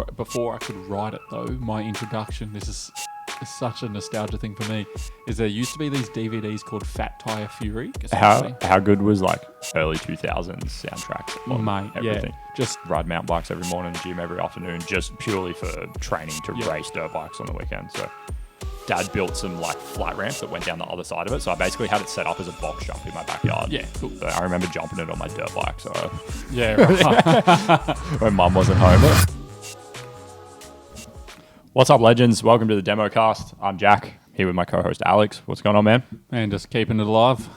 Before I could ride it though, my introduction, this is such a nostalgia thing for me, is there used to be these DVDs called Fat Tire Fury. How good was like early 2000s soundtracks on Mate, everything? yeah. Just ride mountain bikes every morning, gym every afternoon, just purely for training to race dirt bikes on the weekend. So Dad built some like flat ramps that went down the other side of it. So I basically had it set up as a box jump in my backyard. Yeah, cool. So I remember jumping it on my dirt bike. So yeah, right. when Mum wasn't home. What's up, legends? Welcome to the Demo Cast. I'm Jack, here with my co-host Alex. What's going on, man? Man, just keeping it alive.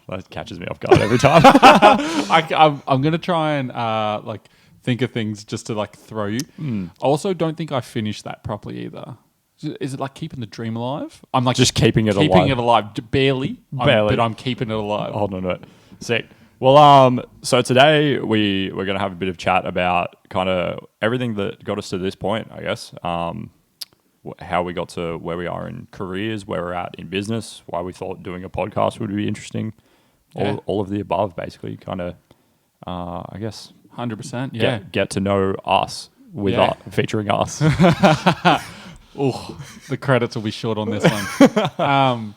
That catches me off guard every time. I'm gonna try and like think of things just to like throw you. I also don't think I finished that properly either. Is it like keeping the dream alive? I'm like just keeping it alive. Barely. But I'm keeping it alive. Hold on to it. Sick. Well, so today we're going to have a bit of chat about kind of everything that got us to this point, I guess. How we got to where we are in careers, where we're at in business, why we thought doing a podcast would be interesting. All of the above, basically, kind of, I guess. 100%, yeah. Get to know us featuring us. Oh, the credits will be short on this one.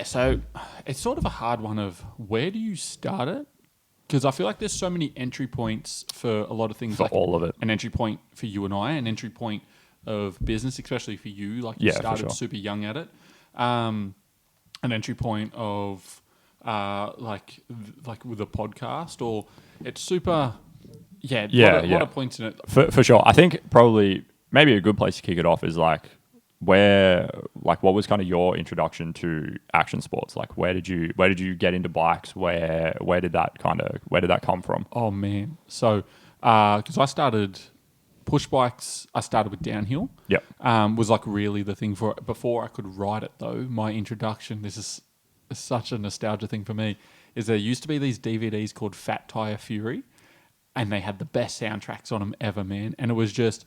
So it's sort of a hard one of where do you start it? Because I feel like there's so many entry points for a lot of things. For like all of it. An entry point for you and I, an entry point of business, especially for you. Like you started super young at it. An entry point of like with a podcast, or it's super... A lot of points in it. For sure. I think probably maybe a good place to kick it off is like what was kind of your introduction to action sports? Like where did you get into bikes? Where did that come from? Oh man. So because I started push bikes, I started with downhill. Yep. Was like really the thing for it. Before I could ride it though, my introduction, this is such a nostalgia thing for me, is there used to be these DVDs called Fat Tire Fury, and they had the best soundtracks on them ever, man. And it was just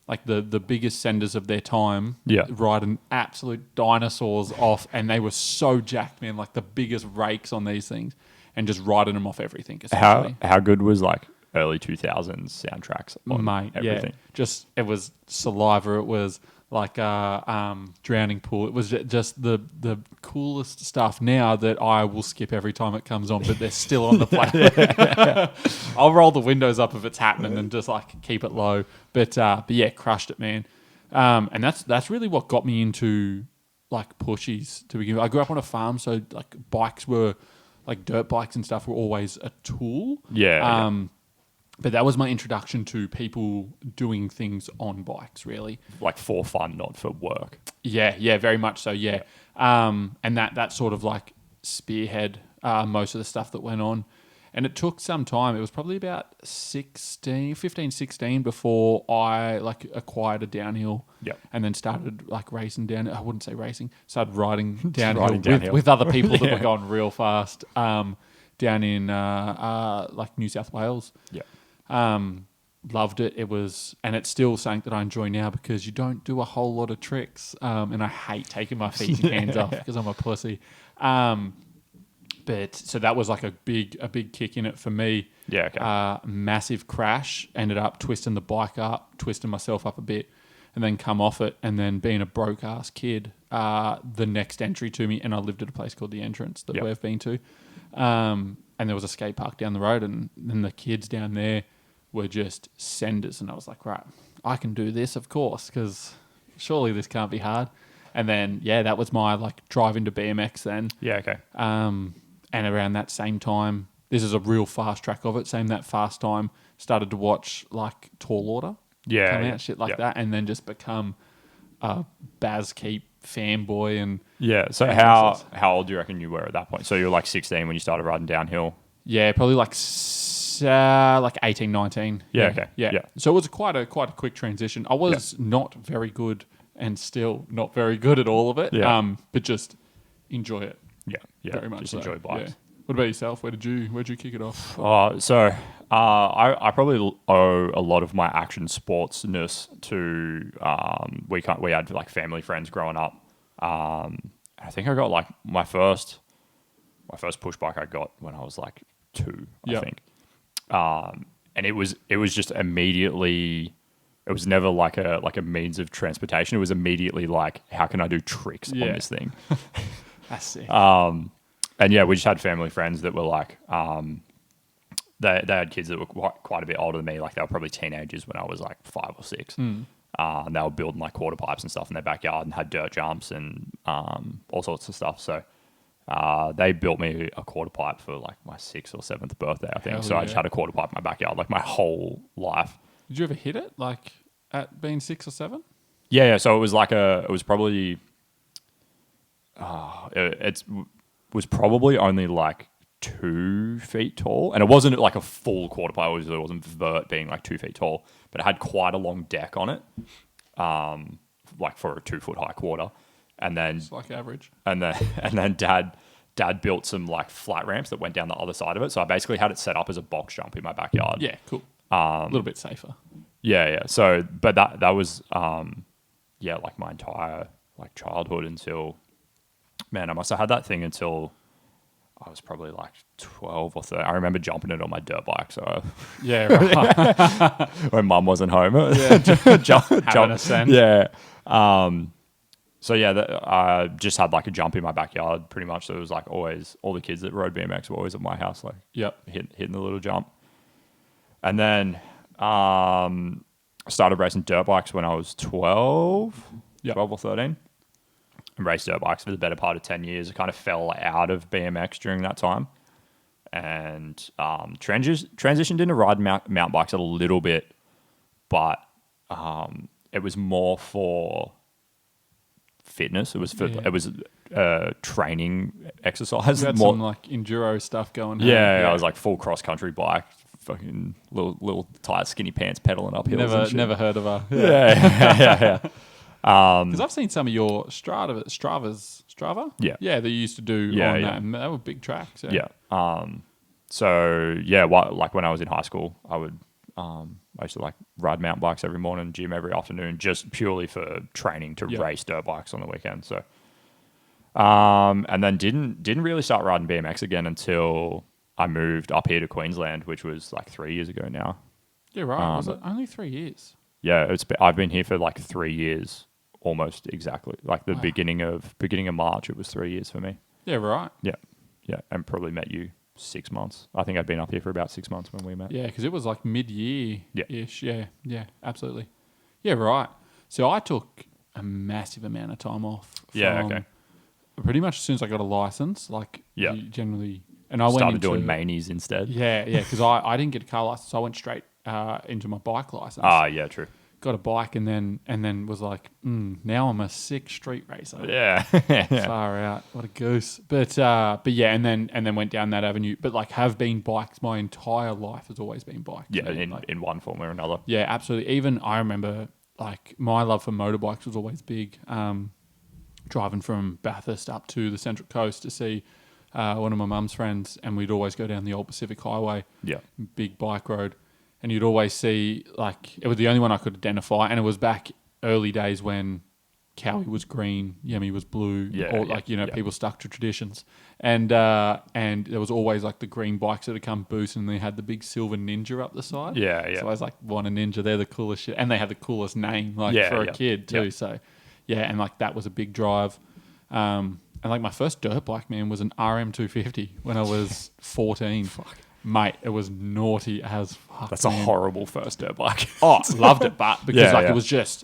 like the biggest senders of their time, riding absolute dinosaurs off, and they were so jacked, man, like the biggest rakes on these things, and just riding them off everything, essentially. How good was like early 2000s soundtracks on everything? Yeah. Just, it was Saliva, it was like Drowning Pool, it was just the coolest stuff now that I will skip every time it comes on, but they're still on the playlist. I'll roll the windows up if it's happening and just like keep it low. But yeah, crushed it, man. And that's really what got me into like pushies to begin with. I grew up on a farm, so like bikes were like dirt bikes and stuff were always a tool. But that was my introduction to people doing things on bikes, really. Like for fun, not for work. Yeah, very much so, yeah. And that sort of like spearhead most of the stuff that went on. And it took some time. It was probably about 15, 16 before I like acquired a downhill. Yep. And then started like racing down. I wouldn't say racing. Started riding downhill, with other people that were going real fast down in like New South Wales. Yeah. Loved it. And it's still something that I enjoy now because you don't do a whole lot of tricks. And I hate taking my feet and hands off because I'm a pussy. But so that was like a big kick in it for me. Yeah. Okay. Massive crash. Ended up twisting the bike up, twisting myself up a bit, and then come off it. And then being a broke ass kid, the next entry to me, and I lived at a place called The Entrance that we've been to. And there was a skate park down the road, and then the kids down there were just senders. And I was like, right, I can do this, of course, because surely this can't be hard. And then, that was my like drive into BMX then. Yeah, okay. And around that same time, this is a real fast track of it. That fast time, started to watch like Tall Order come out, shit like that, and then just become a Baz Keep fanboy. And so how old do you reckon you were at that point? So you were like 16 when you started riding downhill? Yeah, probably like 18, 19. Yeah. So it was quite a quick transition. I was not very good and still not very good at all of it, but just enjoy it. Yeah, very much. Just so. enjoy bikes. Yeah. What about yourself? Where'd you kick it off? So I probably owe a lot of my action sportsness to we had like family friends growing up. I think I got like my first push bike I got when I was like 2, I think. And it was just immediately it was never like a means of transportation. It was immediately like, how can I do tricks on this thing? That's sick. And yeah, we just had family friends that were like, they had kids that were quite a bit older than me. Like they were probably teenagers when I was like 5 or 6. And they were building like quarter pipes and stuff in their backyard and had dirt jumps and all sorts of stuff. So they built me a quarter pipe for like my 6th or 7th birthday, I think. Hell So I yeah. just had a quarter pipe in my backyard like my whole life. Did you ever hit it like at being 6 or 7? Yeah. So it was like it was probably, it was probably only like 2 feet tall, and it wasn't like a full quarter pipe. It wasn't vert being like 2 feet tall, but it had quite a long deck on it, like for a 2 foot high quarter. And then It's like average. and then dad built some like flat ramps that went down the other side of it. So I basically had it set up as a box jump in my backyard. Yeah, cool. A little bit safer. Yeah. So, but that was like my entire like childhood until, man, I must have had that thing until I was probably like 12 or 13. I remember jumping it on my dirt bike. So Yeah, right. when mum wasn't home, Having a send. Yeah. So yeah, I just had like a jump in my backyard pretty much. So it was like always, all the kids that rode BMX were always at my house, like Yep. hitting the little jump. And then I started racing dirt bikes when I was 12 or 13. And raced dirt bikes for the better part of 10 years. I kind of fell out of BMX during that time. And transitioned into riding mountain bikes a little bit. But it was more for fitness. It was training exercise. You had More, some like enduro stuff going. I was like full cross country bike, fucking little tight skinny pants pedaling up hills. Never heard of her. Yeah. Because I've seen some of your Strava. Yeah, they used to do on that, and they were big tracks. Yeah. So yeah, like when I was in high school, I used to like ride mountain bikes every morning, gym every afternoon, just purely for training to race dirt bikes on the weekend. So, and then didn't really start riding BMX again until I moved up here to Queensland, which was like 3 years ago now. Yeah, right. Was it only 3 years? Yeah, I've been here for like 3 years, almost exactly. Like the beginning of March, it was 3 years for me. Yeah, right. Yeah, and probably met you 6 months. I think I'd been up here for about 6 months when we met. Yeah, because it was like mid-year-ish. Yeah, absolutely. Yeah, right. So I took a massive amount of time off. Pretty much as soon as I got a license, like generally, and I started doing manies instead. Yeah, because I didn't get a car license. I went straight into my bike license. Yeah, true. Got a bike and then was like, now I'm a sick street racer. Yeah. Far out. What a goose. But yeah, and then went down that avenue. But like have been bikes my entire life has always been bikes. Yeah, in one form or another. Yeah, absolutely. Even I remember like my love for motorbikes was always big. Driving from Bathurst up to the Central Coast to see one of my mum's friends, and we'd always go down the old Pacific Highway. Yeah. Big bike road. And you'd always see, like, it was the only one I could identify. And it was back early days when Cowie was green, Yemi was blue. People stuck to traditions. And there was always, like, the green bikes that had come boosting, and they had the big silver Ninja up the side. Yeah. So I was like, want a Ninja. They're the coolest shit. And they had the coolest name, for a kid, too. Yeah. So, yeah, and, like, that was a big drive. And, like, my first dirt bike, man, was an RM250 when I was 14. Fuck. Mate, it was naughty as fuck. That's a horrible first dirt bike. Oh, loved it, but because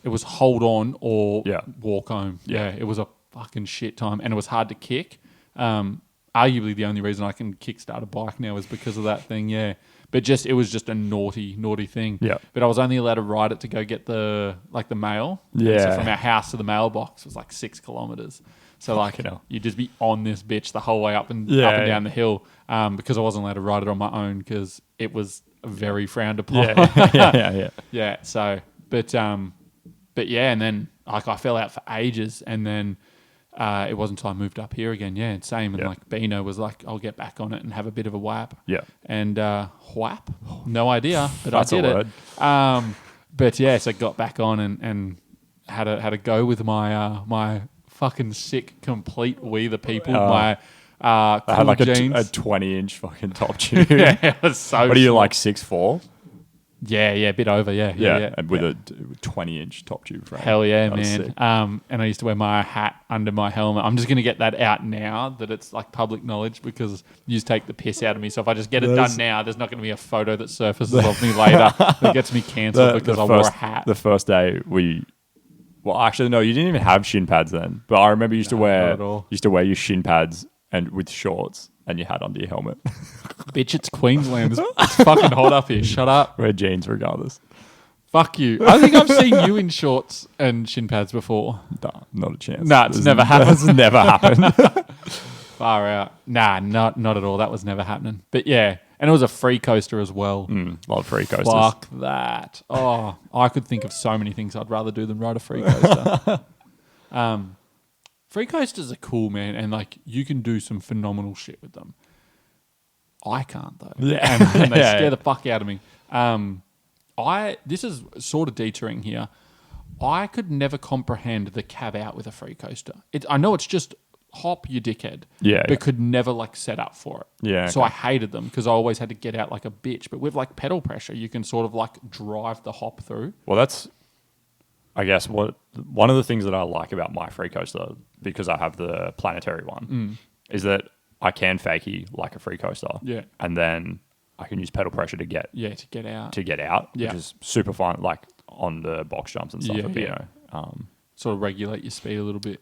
it was hold on or walk home. Yeah, it was a fucking shit time, and it was hard to kick. Arguably, the only reason I can kickstart a bike now is because of that thing. Yeah, but it was just a naughty thing. Yeah, but I was only allowed to ride it to go get the mail. Yeah, so from our house to the mailbox was like 6 kilometers. So like you'd just be on this bitch the whole way up and down the hill because I wasn't allowed to ride it on my own because it was very frowned upon. Yeah. So, but yeah, and then like I fell out for ages, and then it wasn't until I moved up here again. Yeah, and same. And like Bino was like, I'll get back on it and have a bit of a whap. Yeah. And whap, no idea, but I did it. But yeah, so got back on and had a go with my fucking sick, complete We the People. My cool I had like jeans. a 20-inch fucking top tube. Yeah, it was so What are you, like 6'4"? Yeah, a bit over. Yeah. And with a 20-inch top tube frame. Hell yeah, That was man. sick. And I used to wear my hat under my helmet. I'm just going to get that out now that it's like public knowledge because you just take the piss out of me. So if I just get it done now, there's not going to be a photo that surfaces of me later that gets me cancelled because I wore a hat. The first day well, actually, no, you didn't even have shin pads then. But I remember you used to wear your shin pads and with shorts and your hat under your helmet. Bitch, it's Queensland. It's fucking hot up here. Shut up. Wear jeans regardless. Fuck you. I think I've seen you in shorts and shin pads before. Nah, not a chance. Nah, it's never happened. That's never happened. Far out. Nah, not at all. That was never happening. But yeah, and it was a free coaster as well. A lot of free coasters. Fuck that. Oh, I could think of so many things I'd rather do than ride a free coaster. Free coasters are cool, man, and like you can do some phenomenal shit with them. I can't though. Yeah. And they scare the fuck out of me. This is sort of detouring here. I could never comprehend the cab out with a free coaster. I know it's just hop, you dickhead. But could never like set up for it. Yeah. So I hated them because I always had to get out like a bitch. But with like pedal pressure, you can sort of like drive the hop through. Well, that's, I guess, one of the things that I like about my free coaster, because I have the planetary one, is that I can fakie like a free coaster. Yeah. And then I can use pedal pressure to get out. Yeah. Which is super fun, like on the box jumps and stuff. Yeah. Sort of regulate your speed a little bit.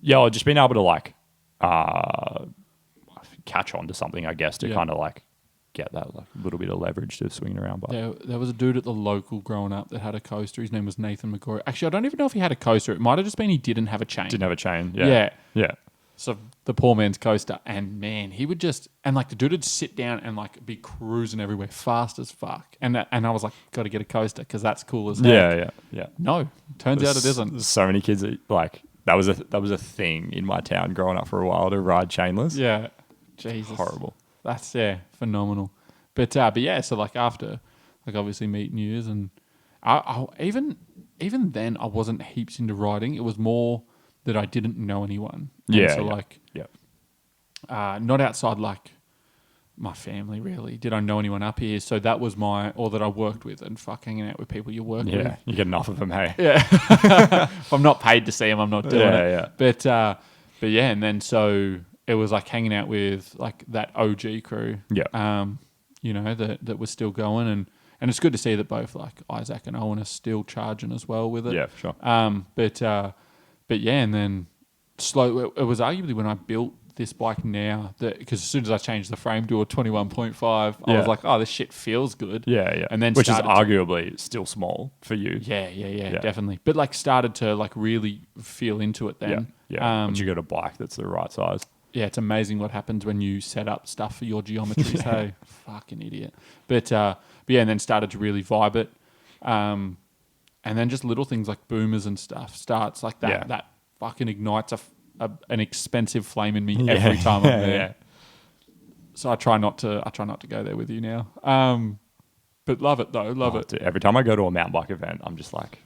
Yeah, or just being able to like catch on to something, I guess, to kind of like get that like little bit of leverage to swing around by. There was a dude at the local growing up that had a coaster. His name was Nathan McGorry. Actually, I don't even know if he had a coaster. It might have just been he didn't have a chain. Didn't have a chain. Yeah. So the poor man's coaster, and man, he would just like the dude would sit down and like be cruising everywhere fast as fuck, and I was like, got to get a coaster because that's cool as heck. Yeah. No, turns out it isn't. There's so many kids that like that was a thing in my town growing up for a while to ride chainless. Yeah, Jesus, horrible. That's phenomenal. But yeah, so like after like obviously meeting yous, and I even then I wasn't heaps into riding. It was more that I didn't know anyone. Not outside like my family really. Did I know anyone up here? So that was or that I worked with, and fuck hanging out with people you work with. Yeah, you get enough of them, hey. Yeah. If I'm not paid to see them, I'm not doing it. Yeah. But yeah, and then so it was like hanging out with like that OG crew. Yeah. That was still going, and it's good to see that both like Isaac and Owen are still charging as well with it. Yeah, for sure. But yeah, and then it was arguably when I built this bike now because as soon as I changed the frame to a 21.5, I was like, oh, this shit feels good. Yeah. And then which is arguably still small for you. Yeah, definitely. But like started to like really feel into it then. Yeah. Once you got a bike that's the right size. Yeah, it's amazing what happens when you set up stuff for your geometries. Hey, fucking idiot. But yeah, and then started to really vibe it. And then just little things like boomers and stuff starts like that. Yeah. That fucking ignites an expensive flame in me every time I'm there. Yeah. So I try not to go there with you now. But love it though. Love it. Dude, every time I go to a mountain bike event, I'm just like,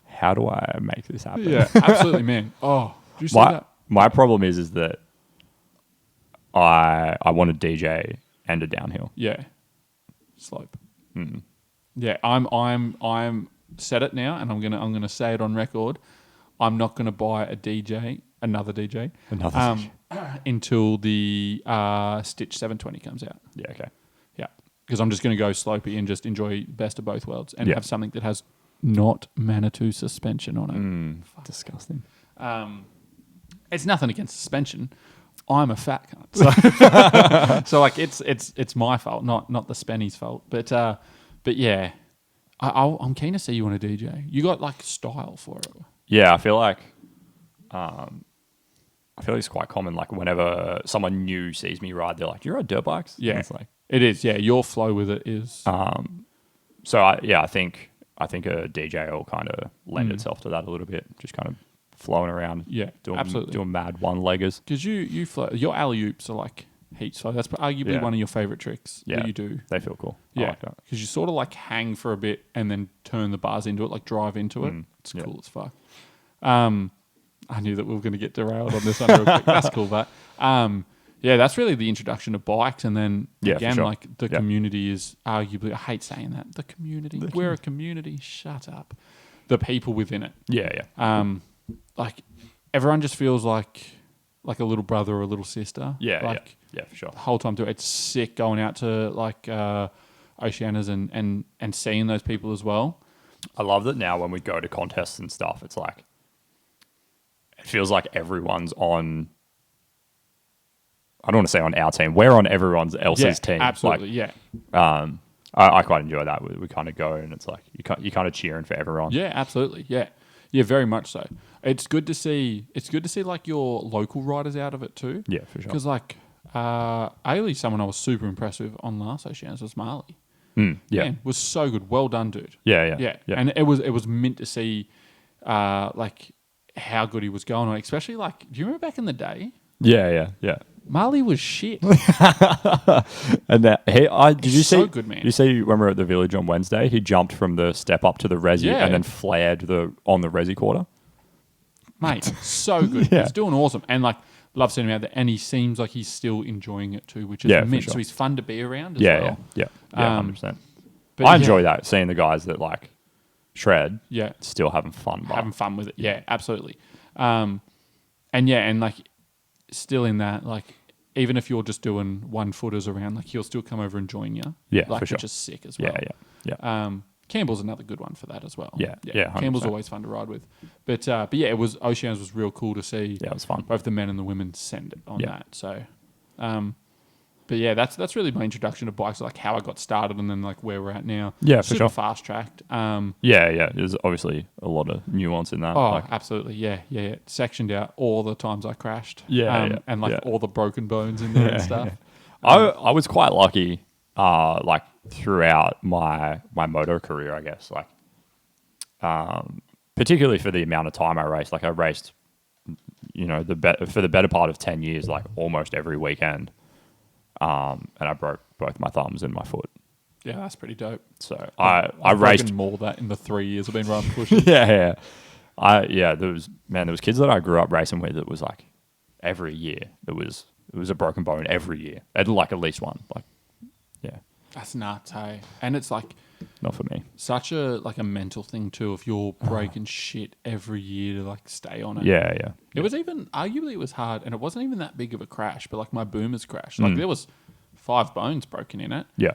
how do I make this happen? Yeah, absolutely, man. Oh, did you see that? My problem is that I want a DJ and a downhill. Yeah. Slope. Yeah, I'm said it now, and I'm gonna say it on record. I'm not gonna buy another DJ, until the Stitch 720 comes out. Yeah, okay. Yeah, because I'm just gonna go slopey and just enjoy best of both worlds and have something that has not Manitou suspension on it. Disgusting. It's nothing against suspension. I'm a fat cunt, so like it's my fault, not the Spenny's fault. But yeah, I'm keen to see you on a DJ. You got like style for it. Yeah, I feel like it's quite common. Like whenever someone new sees me ride, they're like, "You ride dirt bikes?" Yeah, and it's like it is. Yeah, your flow with it is. So I think a DJ will kind of lend itself to that a little bit, just kind of flowing around. Yeah, absolutely. Doing mad one-leggers. Because you flow, your alley-oops are like heaps. So that's arguably one of your favorite tricks that you do. They feel cool. Yeah, I like that. because you sort of like hang for a bit and then turn the bars into it, like drive into it. It's cool as fuck. I knew that we were going to get derailed on this one real quick. That's cool, but yeah, that's really the introduction to bikes. And then Yeah, for again, sure. like the community is arguably, I hate saying that, the community. We're a community. Shut up. The people within it. Yeah, yeah. Like everyone just feels like a little brother or a little sister. Yeah, like yeah, for sure. the whole time through. It's sick going out to like Oceanas and seeing those people as well. I love that now when we go to contests and stuff, it's like, it feels like everyone's on, I don't want to say on our team, we're on everyone else's team. Absolutely, like, I quite enjoy that. We kind of go and it's like, you kind of cheering for everyone. Yeah, absolutely. Yeah. Yeah, very much so. It's good to see like your local riders out of it too. Yeah, for sure. Because like Ailey, someone I was super impressed with on last Oceanas was Marley. Yeah. Man, was so good. Well done, dude. Yeah. And it was meant to see like how good he was going on. Especially like, do you remember back in the day? Yeah. Marley was shit. And that did you see? So good, man. You see when we were at the village on Wednesday, he jumped from the step up to the resi and then flared on the resi quarter. Mate, so good. He's doing awesome. And like, love seeing him out there. And he seems like he's still enjoying it too, which is immense. Sure. So he's fun to be around as well. Yeah, 100%. But I enjoy that, seeing the guys that like shred, still having fun. Having fun with it. Yeah, absolutely. And like still in that, like, even if you're just doing 1 footers around, like he'll still come over and join you. Yeah, like, for sure. Which is sick as well. Yeah. Campbell's another good one for that as well. Yeah. Campbell's always fun to ride with. But yeah, Oceanas was real cool to see. Yeah, it was fun. Both the men and the women send it on that. So, but yeah, that's really my introduction to bikes, like how I got started and then like where we're at now. Yeah, for Super sure. fast tracked. Yeah. There's obviously a lot of nuance in that. Oh, absolutely. Yeah. Sectioned out all the times I crashed. And like all the broken bones in there and stuff. I was quite lucky, like throughout my moto career, I guess, like, particularly for the amount of time I raced. Like I raced, for the better part of 10 years, like almost every weekend. And I broke both my thumbs and my foot. Yeah, that's pretty dope. So I raced more of that in the 3 years I've been riding pushing. yeah. There was kids that I grew up racing with. It was like every year it was a broken bone every year. At least one. Like, yeah. That's nuts, hey. And it's like not for me. Such a mental thing too. If you're breaking shit every year to like stay on it. Yeah. It was arguably it was hard, and it wasn't even that big of a crash. But like my boomers crashed. Like there was 5 bones broken in it. Yeah.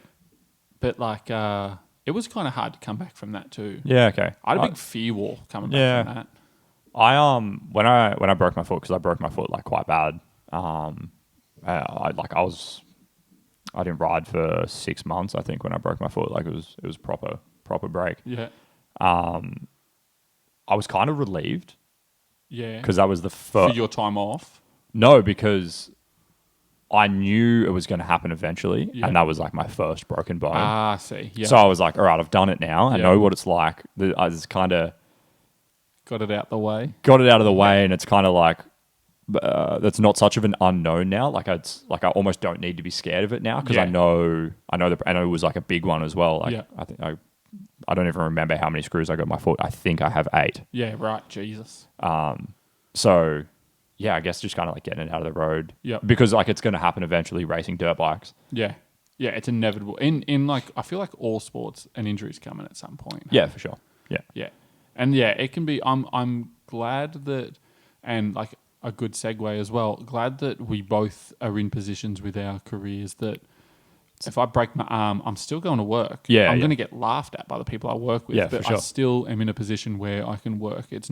But like it was kind of hard to come back from that too. Yeah. Okay. I had a big fear wall coming back from that. I when I broke my foot, because I broke my foot like quite bad. I didn't ride for 6 months, I think, when I broke my foot. Like it was proper break. Yeah. I was kind of relieved. Yeah. Because that was the first. For your time off? No, because I knew it was going to happen eventually, and that was like my first broken bone. I see. Yeah. So I was like, all right, I've done it now. I know what it's like. I just kind of got it out the way. And it's kind of like, that's not such of an unknown now. Like I almost don't need to be scared of it now, because I know it was like a big one as well. Like I think I don't even remember how many screws I got in my foot. I think I have 8. Yeah, right. Jesus. So yeah, I guess just kind of like getting it out of the road. Yeah. Because like it's going to happen eventually, racing dirt bikes. Yeah. Yeah, it's inevitable. In like, I feel like all sports, an injury's coming at some point. Yeah, for sure. Yeah. Yeah. And yeah, it can be, I'm glad that, and like a good segue as well, glad that we both are in positions with our careers that if I break my arm, I'm still going to work. Yeah. I'm going to get laughed at by the people I work with, but I still am in a position where I can work. It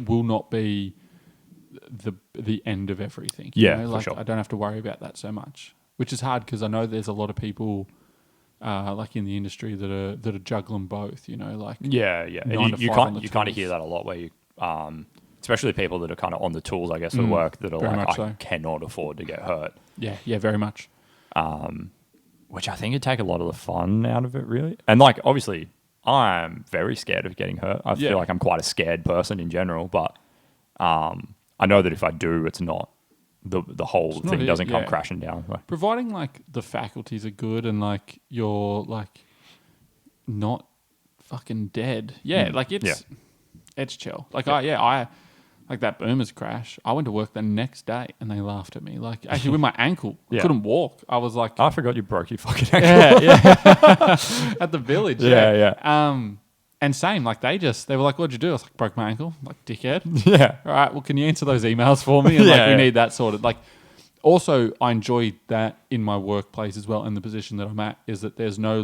will not be the end of everything. For sure. I don't have to worry about that so much, which is hard because I know there's a lot of people like in the industry that are juggling both. Like And you kind of hear that a lot, where you especially people that are kind of on the tools, I guess, for work, that are like, I cannot afford to get hurt. Yeah, very much. Which I think would take a lot of the fun out of it, really. And like, obviously, I'm very scared of getting hurt. I feel like I'm quite a scared person in general, but I know that if I do, it's not the whole thing doesn't come crashing down. Providing like the faculties are good and like you're like not fucking dead. Yeah, like it's chill. Like like that boomers crash. I went to work the next day and they laughed at me. Like, actually, with my ankle, I Yeah. couldn't walk. I was like, I forgot you broke your fucking ankle. yeah. At the village. Yeah. And same, like they were like, what'd you do? I was like, broke my ankle. I'm like, dickhead. Yeah. All right, well, can you answer those emails for me? And Yeah, we yeah. need that sorted. Like, also, I enjoy that in my workplace as well. And the position that I'm at is that there's no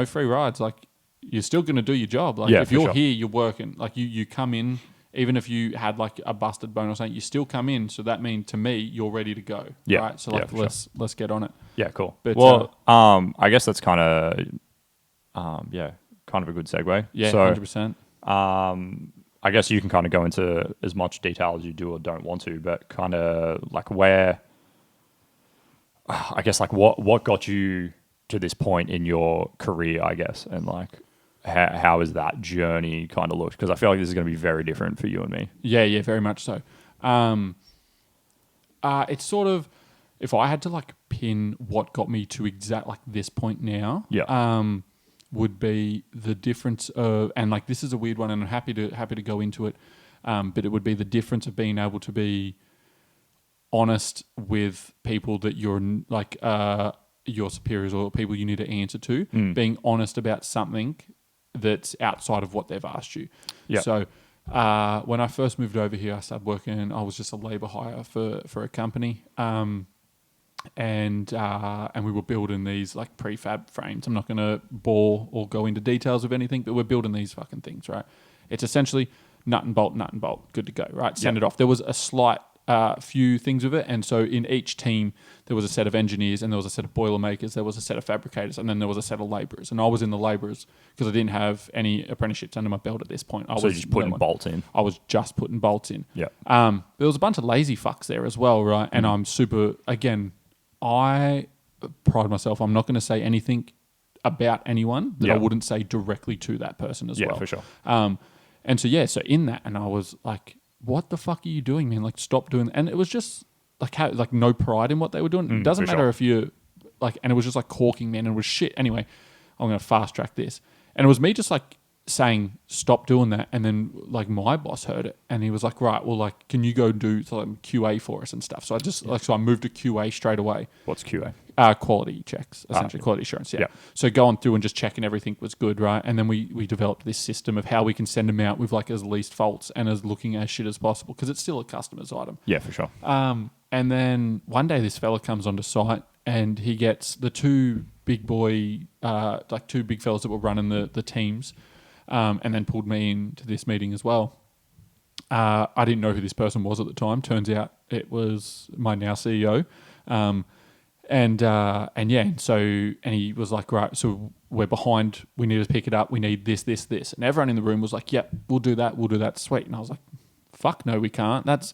free rides. Like, you're still going to do your job. Like, Yeah, if for you're sure. here, you're working. Like, you come in, even if you had like a busted bone or something, you still come in. So that means to me, you're ready to go. Yeah. Right. So Yeah, like, for let's get on it. Yeah, cool. But, Well, I guess that's kind of, kind of a good segue. Yeah, So, 100%. I guess you can kind of go into as much detail as you do or don't want to, but kind of like where, I guess like what got you to this point in your career, I guess, and like how has that journey kind of looked? Because I feel like this is going to be very different for you and me. Yeah, very much so. It's sort of, if I had to like pin what got me to exact like this point now, would be the difference of, and like this is a weird one, and I'm happy to go into it, but it would be the difference of being able to be honest with people that you're like your superiors or people you need to answer to, being honest about something that's outside of what they've asked you. Yeah. So when I first moved over here, I started working. I was just a labour hire for a company, and we were building these like prefab frames. I'm not going to bore or go into details of anything, but we're building these fucking things, right? It's essentially nut and bolt, good to go, right? Send it off. There was a slight few things with it, and so in each team there was a set of engineers, and there was a set of boilermakers, there was a set of fabricators, and then there was a set of labourers. And I was in the labourers because I didn't have any apprenticeships under my belt at this point. So you're just putting bolts in. I was just putting bolts in. Yeah. There was a bunch of lazy fucks there as well, right? And I'm super, again, I pride myself. I'm not going to say anything about anyone that I wouldn't say directly to that person as well. Yeah, for sure. And so in that, and I was like, what the fuck are you doing, man? Like, stop doing that. And it was just like no pride in what they were doing. It doesn't matter if you like, and it was just like caulking, man, and it was shit. Anyway, I'm going to fast track this. And it was me just like saying, stop doing that. And then like my boss heard it and he was like, right, well, like, can you go do some QA for us and stuff? So I just so I moved to QA straight away. What's QA? Quality checks, essentially, Okay. quality assurance. Yeah. Yeah. So going through and just checking everything was good, right? And then we developed this system of how we can send them out with like as least faults and as looking as shit as possible because it's still a customer's item. Yeah, for sure. And then one day this fella comes onto site and he gets the two big fellas that were running the teams, and then pulled me into this meeting as well. I didn't know who this person was at the time. Turns out it was my now CEO. And he was like, right, so we're behind. We need to pick it up. We need this. And everyone in the room was like, yep, we'll do that. Sweet. And I was like, fuck no, we can't. That's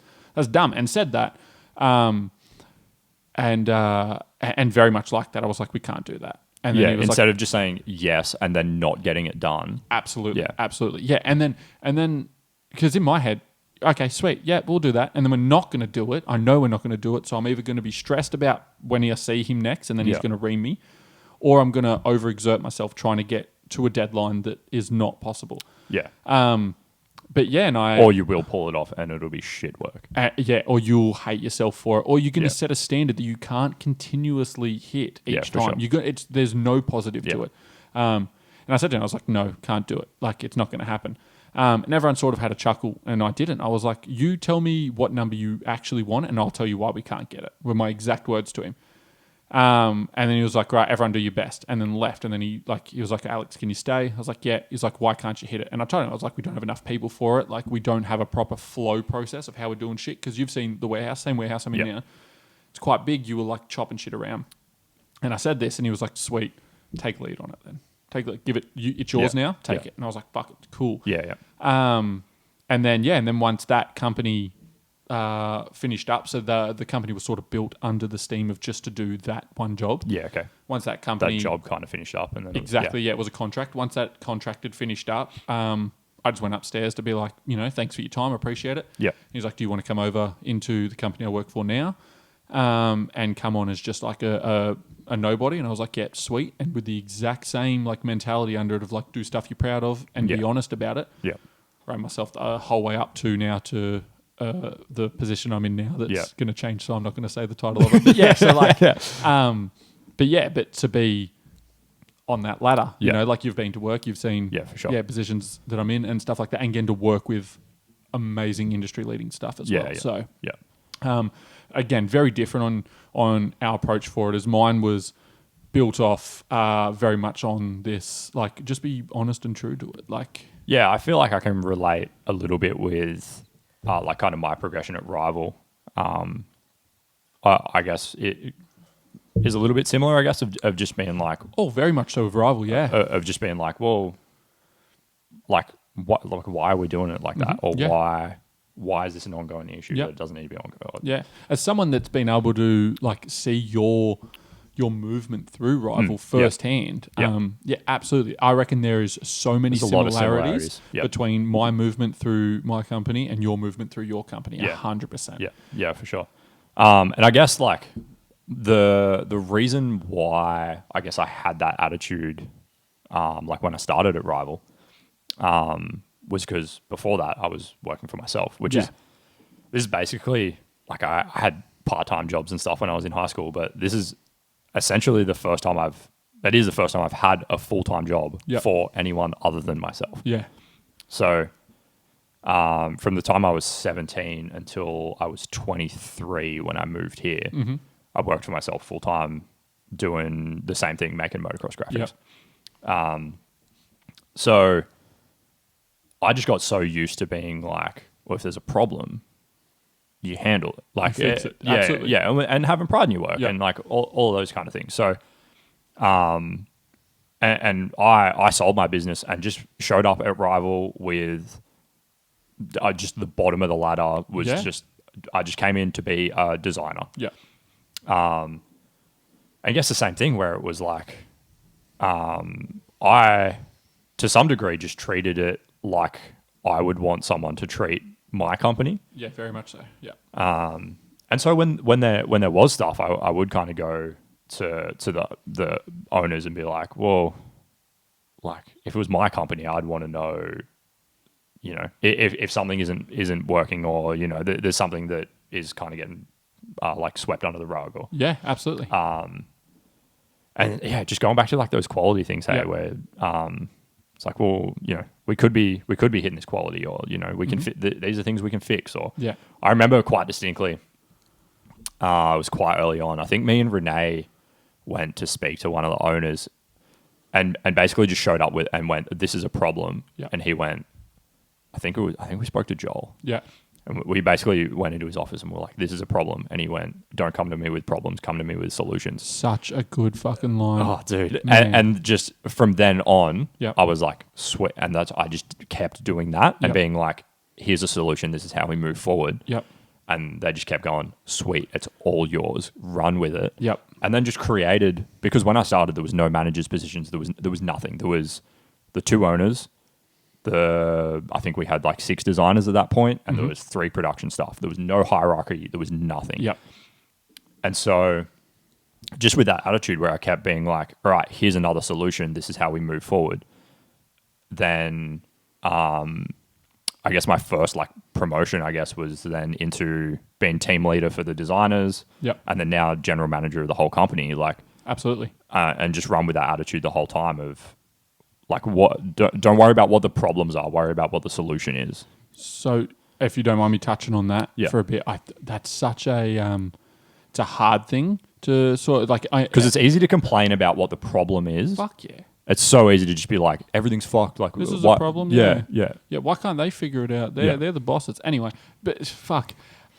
dumb. And said that. And very much like that, I was like, we can't do that. And then he was instead of just saying yes and then not getting it done. Absolutely. Yeah. And then, because in my head, okay, sweet, yeah, we'll do that. And then we're not going to do it. I know we're not going to do it. So I'm either going to be stressed about when I see him next and then he's going to ream me, or I'm going to overexert myself trying to get to a deadline that is not possible. Yeah. But yeah, or you will pull it off and it'll be shit work. Or you'll hate yourself for it, or you're going to set a standard that you can't continuously hit each time. Sure. There's no positive to it. And I said to him, I was like, no, can't do it. Like, it's not going to happen. And everyone sort of had a chuckle, and I didn't. I was like, you tell me what number you actually want, and I'll tell you why we can't get it, were my exact words to him. And then he was like, right, everyone do your best, and then left. And then he was like, Alex, can you stay? I was like, yeah. He's like, why can't you hit it? And I told him, I was like, we don't have enough people for it. Like, we don't have a proper flow process of how we're doing shit. Because you've seen the warehouse, same warehouse I'm in now. It's quite big. You were like chopping shit around. And I said this, and he was like, sweet, take lead on it then. Give it. It's yours now. Take it. And I was like, fuck it, cool. Yeah. And then once that company finished up, so the company was sort of built under the steam of just to do that one job. Yeah. Okay. Once that company, that job kind of finished up, and then it was a contract. Once that contract had finished up, I just went upstairs to be like, thanks for your time, appreciate it. Yeah. He's like, do you want to come over into the company I work for now, and come on as just like a nobody? And I was like, yeah, sweet. And with the exact same like mentality under it of like, do stuff you're proud of and be honest about it. Yeah. grown myself the whole way up to now to the position I'm in now. That's going to change, so I'm not going to say the title of it. But yeah, so like, but to be on that ladder, you know, like you've been to work, you've seen, for sure. positions that I'm in and stuff like that, and getting to work with amazing industry leading stuff as well. So, again, very different on our approach for it, as mine was built off very much on this, like, just be honest and true to it. Like, yeah, I feel like I can relate a little bit with like kind of my progression at Rival. I guess it is a little bit similar, I guess, of just being like... Oh, very much so with Rival, yeah. Of just being like, well, like, what, like, why are we doing it like that? Or why is this an ongoing issue that it doesn't need to be ongoing? Yeah. As someone that's been able to, like, see your movement through Rival firsthand, absolutely. I reckon there is so many similarities between my movement through my company and your movement through your company, 100%. Yeah, for sure. And I guess, like... The reason why I guess I had that attitude, like when I started at Rival, was because before that I was working for myself, which is basically like I had part-time jobs and stuff when I was in high school, but this is essentially the first time I've had a full-time job for anyone other than myself. Yeah. So, from the time I was 17 until I was 23 when I moved here. I worked for myself full time doing the same thing, making motocross graphics. So I just got so used to being like, well, if there's a problem, you handle it. Like, you fix it. Yeah, Absolutely. yeah, and having pride in your work and like all those kind of things. So, and I sold my business and just showed up at Rival with just the bottom of the ladder was I just came in to be a designer. Yeah. I guess the same thing where it was like, I, to some degree, just treated it like I would want someone to treat my company. Yeah, very much so. Yeah. And so when there was stuff, I would kind of go to the owners and be like, well, like if it was my company, I'd want to know, you know, if something isn't working, or you know, there's something that is kind of getting like swept under the rug, or absolutely. And just going back to like those quality things, where it's like, well, you know, we could be hitting this quality, or you know, we can these are things we can fix, or I remember quite distinctly. It was quite early on. I think me and Renee went to speak to one of the owners, and basically just showed up with and went, "This is a problem," and he went, I think we spoke to Joel. Yeah. And we basically went into his office and we're like, this is a problem. And he went, don't come to me with problems, come to me with solutions. Such a good fucking line. Oh, dude. And just from then on, I was like, sweet. And I just kept doing that and being like, here's a solution. This is how we move forward. Yep. And they just kept going, sweet, it's all yours. Run with it. Yep. And then just created, because when I started, there was no managers positions. There was nothing. There was the two owners. I think we had like 6 designers at that point, and there was 3 production staff. There was no hierarchy. There was nothing. Yep. And so just with that attitude where I kept being like, all right, here's another solution. This is how we move forward. Then I guess my first like promotion, I guess, was then into being team leader for the designers. Yep. And then now general manager of the whole company. Like, absolutely. And just run with that attitude the whole time of, like, what? Don't worry about what the problems are. Worry about what the solution is. So, if you don't mind me touching on that for a bit, that's such a it's a hard thing to sort of like, because it's easy to complain about what the problem is. Fuck yeah! It's so easy to just be like, everything's fucked. Like, this is a problem. Yeah. Why can't they figure it out? They're the bosses anyway. But fuck.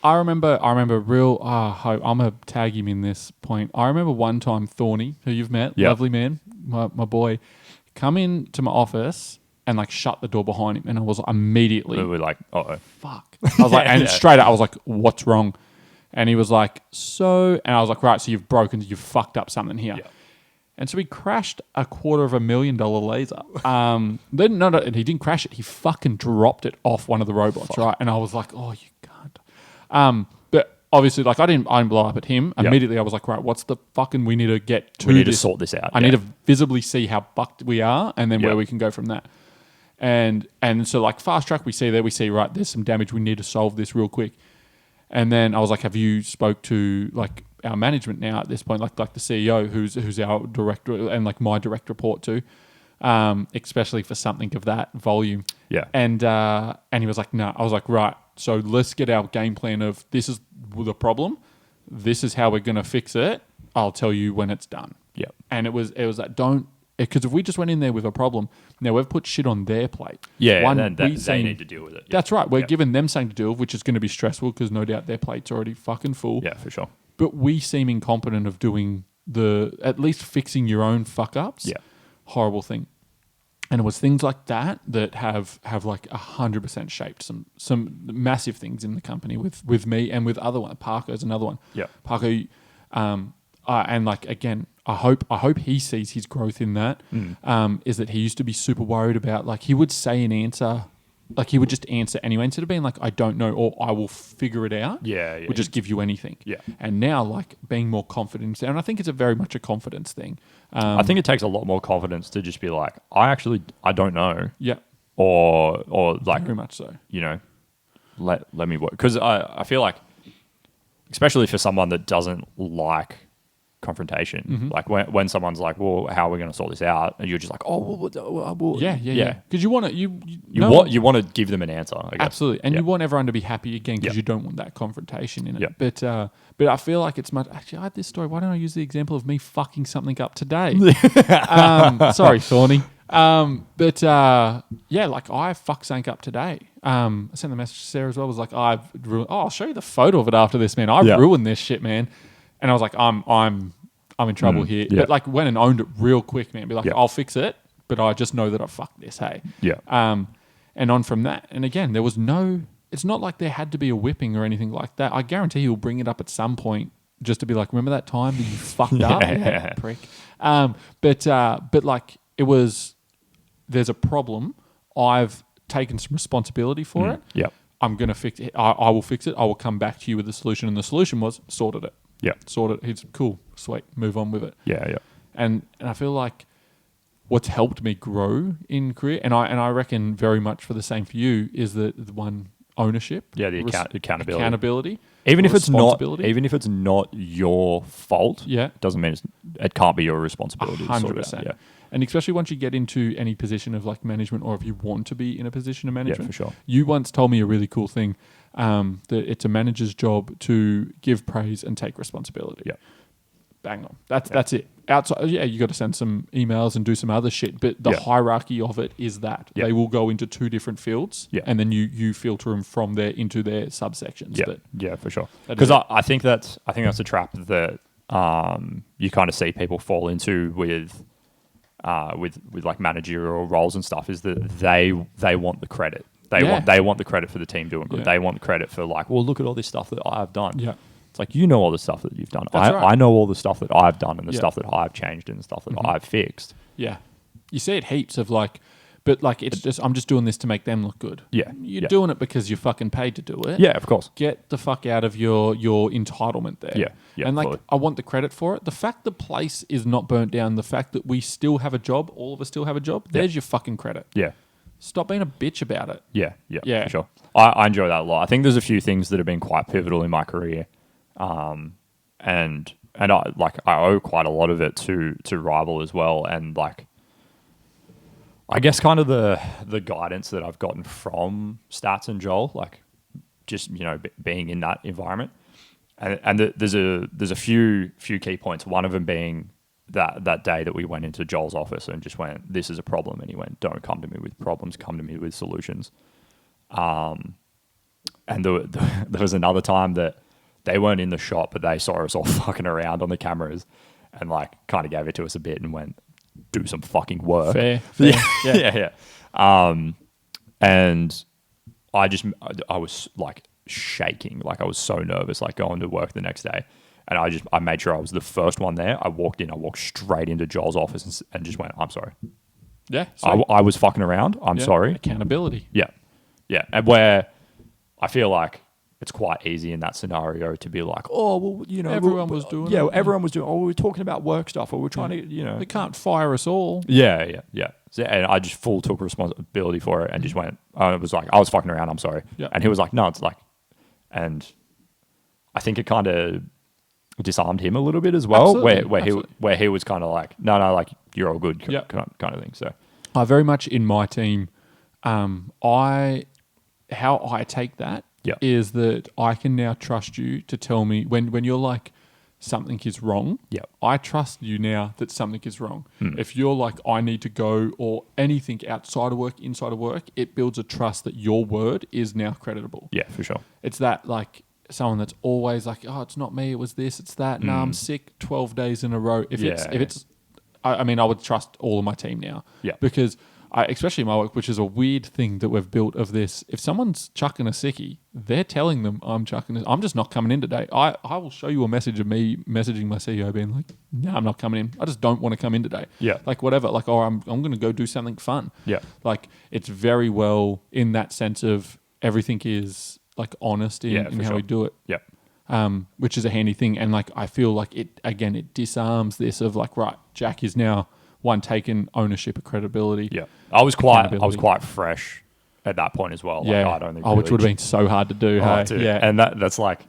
I remember real. I'm gonna tag him in this point. I remember one time Thorny, who you've met, lovely man, my boy, come into my office and like shut the door behind him, and I was immediately, we were like, uh-oh. Fuck. I was like, and straight up, I was like, what's wrong? And he was like, and I was like, right, so you've fucked up something here. Yeah. And so he crashed a $250,000 laser. Then he didn't crash it. He fucking dropped it off one of the robots, right? And I was like, oh, you can't. But obviously, like I didn't blow up at him. Immediately, I was like, right, what's the fucking? We need to get to. We need to sort this out. I need to visibly see how fucked we are, and then where we can go from that. And so like fast track, we see right, there's some damage. We need to solve this real quick. And then I was like, have you spoke to like our management now at this point, like the CEO who's our director and like my direct report to, especially for something of that volume. Yeah. And he was like, no. I was like, right. So let's get our game plan of this is the problem. This is how we're going to fix it. I'll tell you when it's done. Yeah. And it was like, because if we just went in there with a problem, now we've put shit on their plate. Yeah, and then they need to deal with it. Yeah. That's right. We're giving them something to deal with, which is going to be stressful because no doubt their plate's already fucking full. Yeah, for sure. But we seem incompetent of doing at least fixing your own fuck ups. Yeah. Horrible thing. And it was things like that have like 100% shaped some massive things in the company with me and with other one. Parker's another one. Yeah. Parker, and like again, I hope he sees his growth in that. Is that he used to be super worried about, like, he would say an answer, like he would just answer anyway instead of being like, I don't know or I will figure it out. Yeah. Would just give you anything. Yeah. And now like being more confident, and I think it's a very much a confidence thing. I think it takes a lot more confidence to just be like, I don't know. Yeah. Or like, very much so. You know, let me work, because I feel like, especially for someone that doesn't like confrontation, like when someone's like, well, how are we going to sort this out, and you're just like, oh, well, yeah, because you want to you want to give them an answer, I guess. Absolutely, and you want everyone to be happy again, because you don't want that confrontation in it. But I feel like it's much. Actually, I had this story. Why don't I use the example of me fucking something up today? Sorry, Thorny. Like I fucked something up today. I sent the message to Sarah as well. I was like, I'll show you the photo of it after this, man. I've ruined this shit, man. And I was like, I'm in trouble here. Yeah. But like went and owned it real quick, man. Be like, Yeah. I'll fix it, but I just know that I fucked this, hey. Yeah. And on from that. And again, there was it's not like there had to be a whipping or anything like that. I guarantee he'll bring it up at some point just to be like, remember that time that you fucked up? Yeah, prick. But like it was, there's a problem. I've taken some responsibility for it. Yeah. I'm going to fix it. I will fix it. I will come back to you with a solution. And the solution was sorted it. Yeah. Sorted. It's cool. Sweet. Move on with it. Yeah. And I feel like what's helped me grow in career, and I reckon very much for the same for you, is the one ownership. Yeah, the accountability. Accountability. Even if it's not your fault, doesn't mean it can't be your responsibility. 100%. Yeah. And especially once you get into any position of like management, or if you want to be in a position of management. Yeah, for sure. You once told me a really cool thing, that it's a manager's job to give praise and take responsibility. Yeah. Bang on. That's it. Outside, you got to send some emails and do some other shit, but the hierarchy of it is that they will go into two different fields, and then you filter them from there into their subsections. Yeah, for sure. Because I think that's a trap that you kind of see people fall into with like managerial roles and stuff, is that they want the credit. They want the credit for the team doing good. Yeah. They want the credit for like, well, look at all this stuff that I've done. Yeah. It's like, you know all the stuff that you've done. That's right. I know all the stuff that I've done and the stuff that I've changed and the stuff that I've fixed. Yeah. You see it heaps of like, but like it's just, I'm just doing this to make them look good. Yeah. You're doing it because you're fucking paid to do it. Yeah, of course. Get the fuck out of your entitlement there. Yeah, and like, fully. I want the credit for it. The fact the place is not burnt down, the fact that we still have a job, all of us still have a job, there's your fucking credit. Yeah. Stop being a bitch about it. Yeah, for sure. I enjoy that a lot. I think there's a few things that have been quite pivotal in my career. And I owe quite a lot of it to Rival as well, and like I guess kind of the guidance that I've gotten from Stats and Joel, like just being in that environment, and there's a few key points. One of them being that day that we went into Joel's office and just went, "This is a problem," and he went, "Don't come to me with problems, come to me with solutions." And there was another time that they weren't in the shop, but they saw us all fucking around on the cameras and like kind of gave it to us a bit and went, do some fucking work. Fair. Yeah. And I was like shaking, like I was so nervous, like going to work the next day. And I made sure I was the first one there. I walked straight into Joel's office and just went, "I'm sorry." Yeah. I was fucking around. I'm sorry. Accountability. Yeah. And where I feel like it's quite easy in that scenario to be like, "Oh, well, everyone was doing it. Yeah, everyone was doing. Oh, we were talking about work stuff, or we're trying to, They can't fire us all. Yeah. So, and I just full took responsibility for it and just went, it was like, I was fucking around, I'm sorry. Yeah. And he was like, no, it's like, and I think it kind of disarmed him a little bit as well, where he was kind of like, no, like you're all good, kind of thing. So very much in my team, how I take that is that I can now trust you to tell me when you're like something is wrong. I trust you now that something is wrong. If you're like, I need to go or anything outside of work, inside of work, it builds a trust that your word is now creditable. Yeah, for sure. It's that like someone that's always like, oh, it's not me, it was this, it's that. No, I'm sick 12 days in a row. If it's, I mean, I would trust all of my team now. Because especially my work, which is a weird thing that we've built of this. If someone's chucking a sickie, they're telling them I'm chucking this. I'm just not coming in today. I will show you a message of me messaging my CEO being like, no, I'm not coming in. I just don't want to come in today. Like whatever. Like, oh, I'm going to go do something fun. Like it's very well in that sense of everything is like honest in how we do it. Which is a handy thing. And like, I feel like it disarms this of like, right, Jack is now one taken ownership of credibility. I was quite fresh at that point as well. Like, I don't think which would have been so hard to do. And that's like,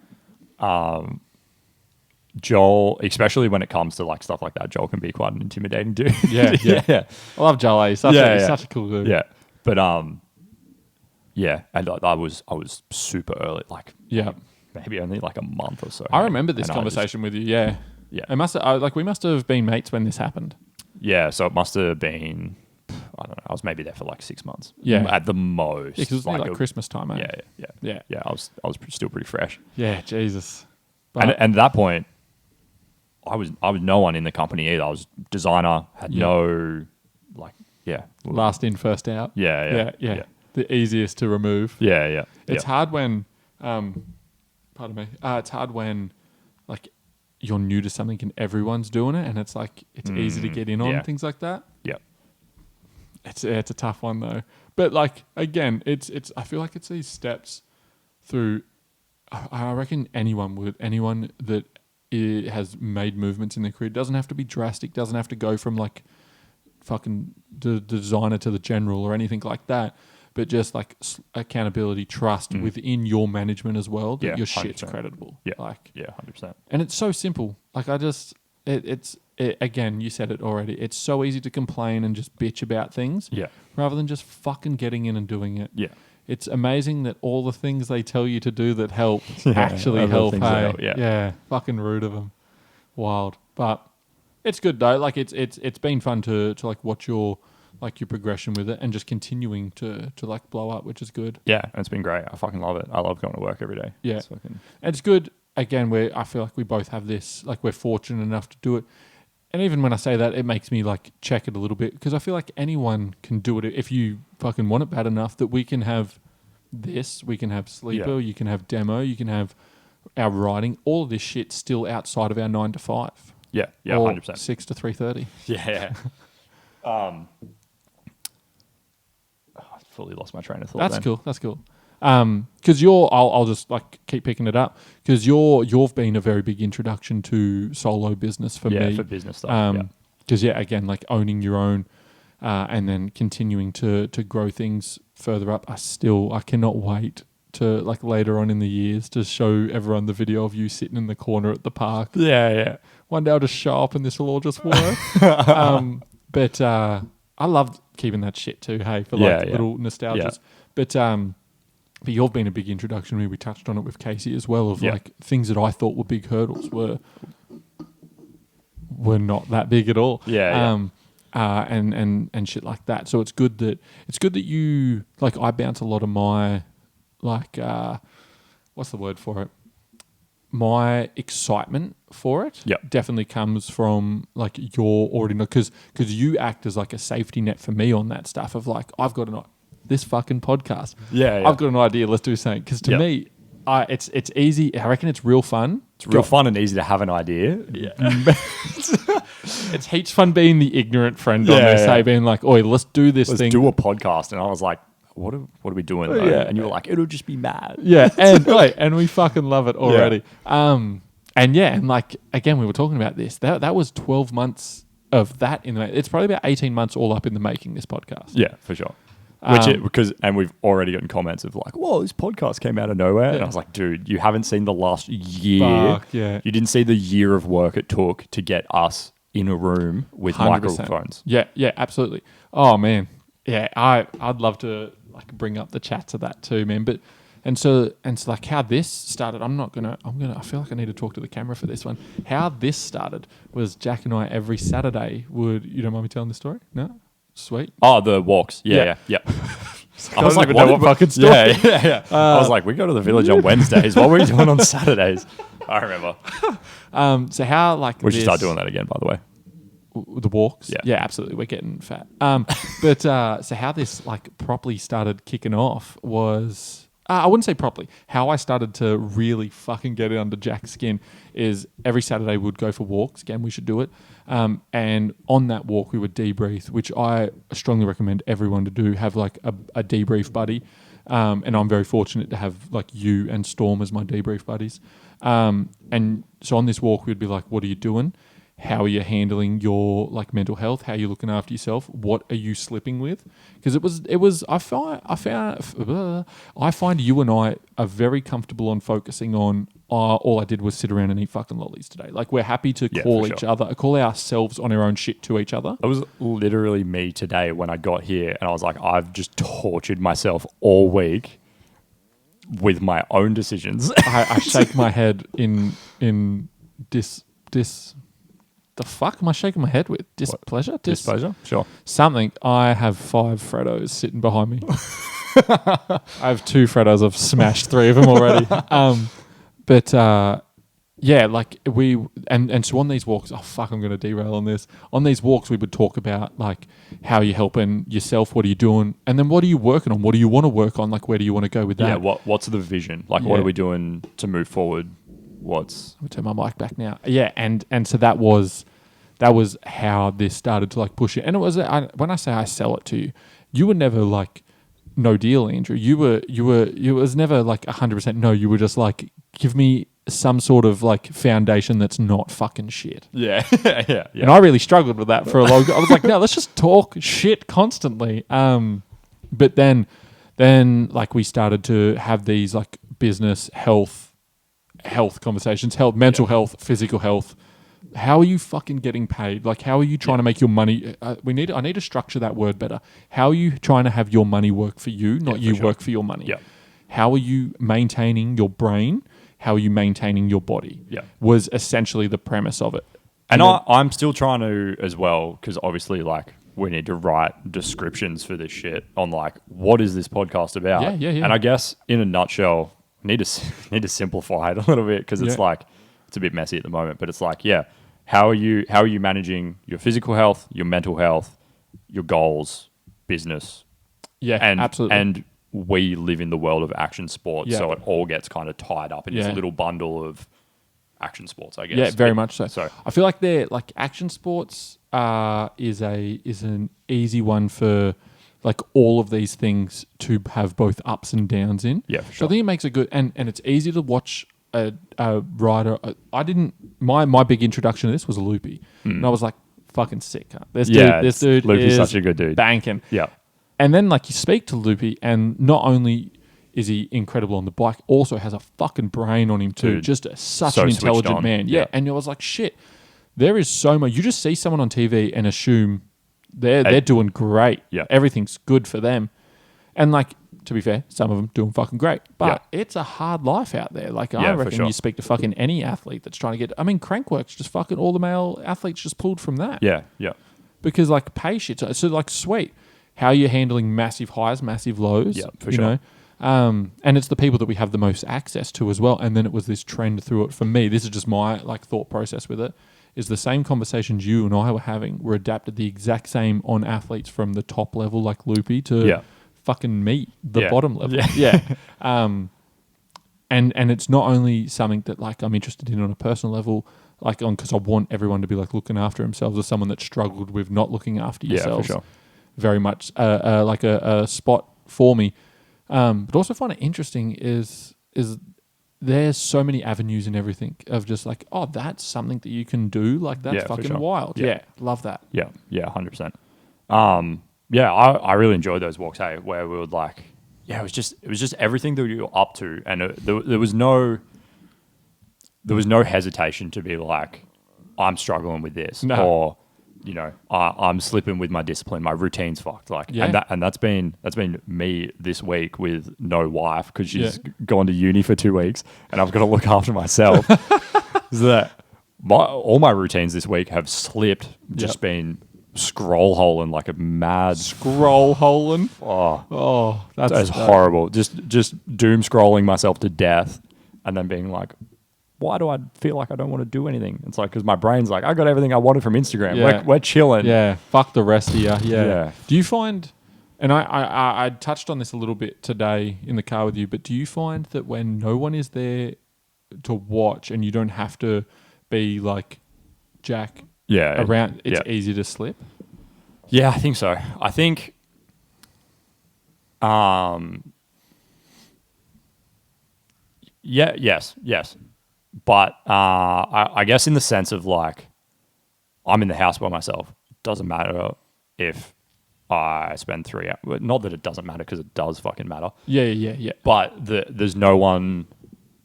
Joel, especially when it comes to like stuff like that, Joel can be quite an intimidating dude. I love Joel. He's such a cool dude. But and I was super early, like maybe only like a month or so. I remember this conversation with you. It must have, we must have been mates when this happened. So it must have been, I don't know, I was maybe there for like 6 months. At the most. Because it was like Christmas time, eh? I was still pretty fresh. Jesus. And at that point, I was no one in the company either. I was designer, had no, like, last in, first out. Yeah. The easiest to remove. It's hard when, pardon me, it's hard when, like, you're new to something and everyone's doing it, and it's like it's easy to get in on things like that. It's a tough one though. But like again, it's I feel like it's these steps through. I reckon anyone that has made movements in their career doesn't have to be drastic. Doesn't have to go from like fucking the designer to the general or anything like that. But just like accountability, trust within your management as well that your 100%. Shit's creditable. 100%. And it's so simple. Like it's again, you said it already. It's so easy to complain and just bitch about things, rather than just fucking getting in and doing it. It's amazing that all the things they tell you to do that help actually help. Hey, fucking rude of them. Wild, but it's good though. Like it's been fun to like watch your progression with it and just continuing to like blow up, which is good. And it's been great. I fucking love it. I love going to work every day. It's good. Again, I feel like we both have this, like we're fortunate enough to do it. And even when I say that, it makes me like check it a little bit, because I feel like anyone can do it if you fucking want it bad enough, that we can have this, we can have Sleeper, you can have Demo, you can have our writing, all of this shit still outside of our 9 to 5. Or 100%. 6 to 3:30. I fully lost my train of thought. That's cool. Because I'll just like keep picking it up, because you've been a very big introduction to solo business for me. For business stuff. Because again, like owning your own, and then continuing to grow things further up. I cannot wait to like later on in the years to show everyone the video of you sitting in the corner at the park. One day I'll just show up and this will all just work. But I loved keeping that shit too. Hey, for like little nostalgias. But you've been a big introduction to me. We touched on it with Casey as well, of like things that I thought were big hurdles were not that big at all. And shit like that. So it's good that you, like, I bounce a lot of my like what's the word for it? My excitement for it definitely comes from like your already know, because you act as like a safety net for me on that stuff of like, I've got this fucking podcast. I've got an idea. Let's do something. Because to me, it's easy. I reckon it's real fun. It's real fun and easy to have an idea. It's heaps fun being the ignorant friend on this. Hey, being like, "Oi, let's do this thing. Let's do a podcast." And I was like, "What are we doing?" And you were like, "It'll just be mad." And we fucking love it already. And like again, we were talking about this. That was 12 months of that in the. It's probably about 18 months all up in the making. This podcast. Yeah, for sure. And we've already gotten comments of like, whoa, this podcast came out of nowhere. And I was like, dude, you haven't seen the last year. Fuck, yeah. You didn't see the year of work it took to get us in a room with 100%. microphones. Yeah, absolutely. Oh man, yeah, I'd love to like bring up the chats of that too, man. But and so like how this started. I feel like I need to talk to the camera for this one. How this started was Jack and I every Saturday you don't mind me telling the story? No. Sweet. Oh, the walks. Yeah. I was like, what fucking story? Yeah. I was like, we go to the village on Wednesdays. What were we doing on Saturdays? I remember. So how like we should start doing that again, by the way. The walks? Yeah, absolutely. We're getting fat. But so how this like properly started kicking off was. I wouldn't say properly. How I started to really fucking get it under Jack's skin is every Saturday we'd go for walks. Again, we should do it. And on that walk, we would debrief, which I strongly recommend everyone to do. Have like a debrief buddy. And I'm very fortunate to have like you and Storm as my debrief buddies. And so on this walk, we'd be like, what are you doing? How are you handling your like mental health? How are you looking after yourself? What are you slipping with? Because I find you and I are very comfortable on focusing on all I did was sit around and eat fucking lollies today. Like we're happy to call ourselves on our own shit to each other. It was literally me today when I got here and I was like, I've just tortured myself all week with my own decisions. I shake my head in the fuck am I shaking my head with? Displeasure? Displeasure? Sure. Something. I have 5 Freddos sitting behind me. I have 2 Freddos. I've smashed 3 of them already. Yeah, like and so on these walks, I'm going to derail on this. On these walks, we would talk about like how you're helping yourself, what are you doing, and then what are you working on? What do you want to work on? Like where do you want to go with that? Yeah, what's the vision? Like what are we doing to move forward? I'll turn my mic back now. Yeah, and so that was how this started to like push it. And it was when I say I sell it to you, you were never like no deal, Andrew. You was never like 100% no. You were just like give me some sort of like foundation that's not fucking shit. Yeah. And I really struggled with that for a long. I was like, no, let's just talk shit constantly. But then like we started to have these like business health conversations, mental health, physical health. How are you fucking getting paid? Like, how are you trying to make your money? I need to structure that word better. How are you trying to have your money work for you, not you work for your money? Yeah. How are you maintaining your brain? How are you maintaining your body? Yeah. Was essentially the premise of it. And I'm still trying to as well, because obviously, like, we need to write descriptions for this shit on, like, what is this podcast about? Yeah. And I guess, in a nutshell, need to simplify it a little bit, because it's like, it's a bit messy at the moment, but it's like, how are you managing your physical health, your mental health, your goals, business? Yeah, absolutely. And we live in the world of action sports, so it all gets kind of tied up in this little bundle of action sports, I guess. Yeah, very much so. I feel like they're like action sports is an easy one for like all of these things to have both ups and downs in. Yeah, for sure. So I think it makes a good and it's easy to watch a rider. My big introduction to this was a loopy, and I was like fucking sick. Huh? This dude Loopy's is such a good dude, banking. Yeah. And then like you speak to Loopy, and not only is he incredible on the bike, also has a fucking brain on him too. Dude, just such an intelligent man. Yeah. And I was like, shit, there is so much. You just see someone on TV and assume they're doing great. Yeah. Everything's good for them. And like, to be fair, some of them doing fucking great. But it's a hard life out there. Like I reckon you speak to fucking any athlete that's trying to get... I mean, Crankworks, just fucking all the male athletes just pulled from that. Yeah. Because like pay shit. So like, sweet. How are you handling massive highs, massive lows? Yeah, for sure. And it's the people that we have the most access to as well. And then it was this trend through it. For me, this is just my like thought process with it, is the same conversations you and I were having were adapted the exact same on athletes from the top level like Loopy to fucking me, the bottom level. And it's not only something that like I'm interested in on a personal level, like because I want everyone to be like looking after themselves, or someone that struggled with not looking after yourselves. Yeah, for sure. Very much like a spot for me. But also find it interesting is there's so many avenues and everything of just like, oh, that's something that you can do. Like that's Yeah, for fucking sure. wild. Yeah. Yeah, love that. Yeah, 100%. Yeah, I really enjoyed those walks. Hey, where we would like, yeah, it was just everything that you were up to, and there was no hesitation to be like, I'm struggling with this, No. or I'm slipping with my discipline, my routine's fucked. Like, Yeah. and that's been me this week with no wife because she's gone to uni for 2 weeks, and I've got to look after myself. Is that all my routines this week have slipped, just been scroll holing like a mad Scroll holing. Oh, That's that's horrible. Just doom scrolling myself to death, and then being like, why do I feel like I don't want to do anything? It's like, because my brain's like, I got everything I wanted from Instagram. Yeah. We're chilling. Yeah, fuck the rest of you. Yeah. Yeah. Do you find, and I touched on this a little bit today in the car with you, but do you find that when no one is there to watch and you don't have to be like Jack around, it's easy to slip? Yeah, I think so. I think, yes. But I guess in the sense of like, I'm in the house by myself. Doesn't matter if I spend 3 hours. Not that it doesn't matter, because it does fucking matter. Yeah. But there's no one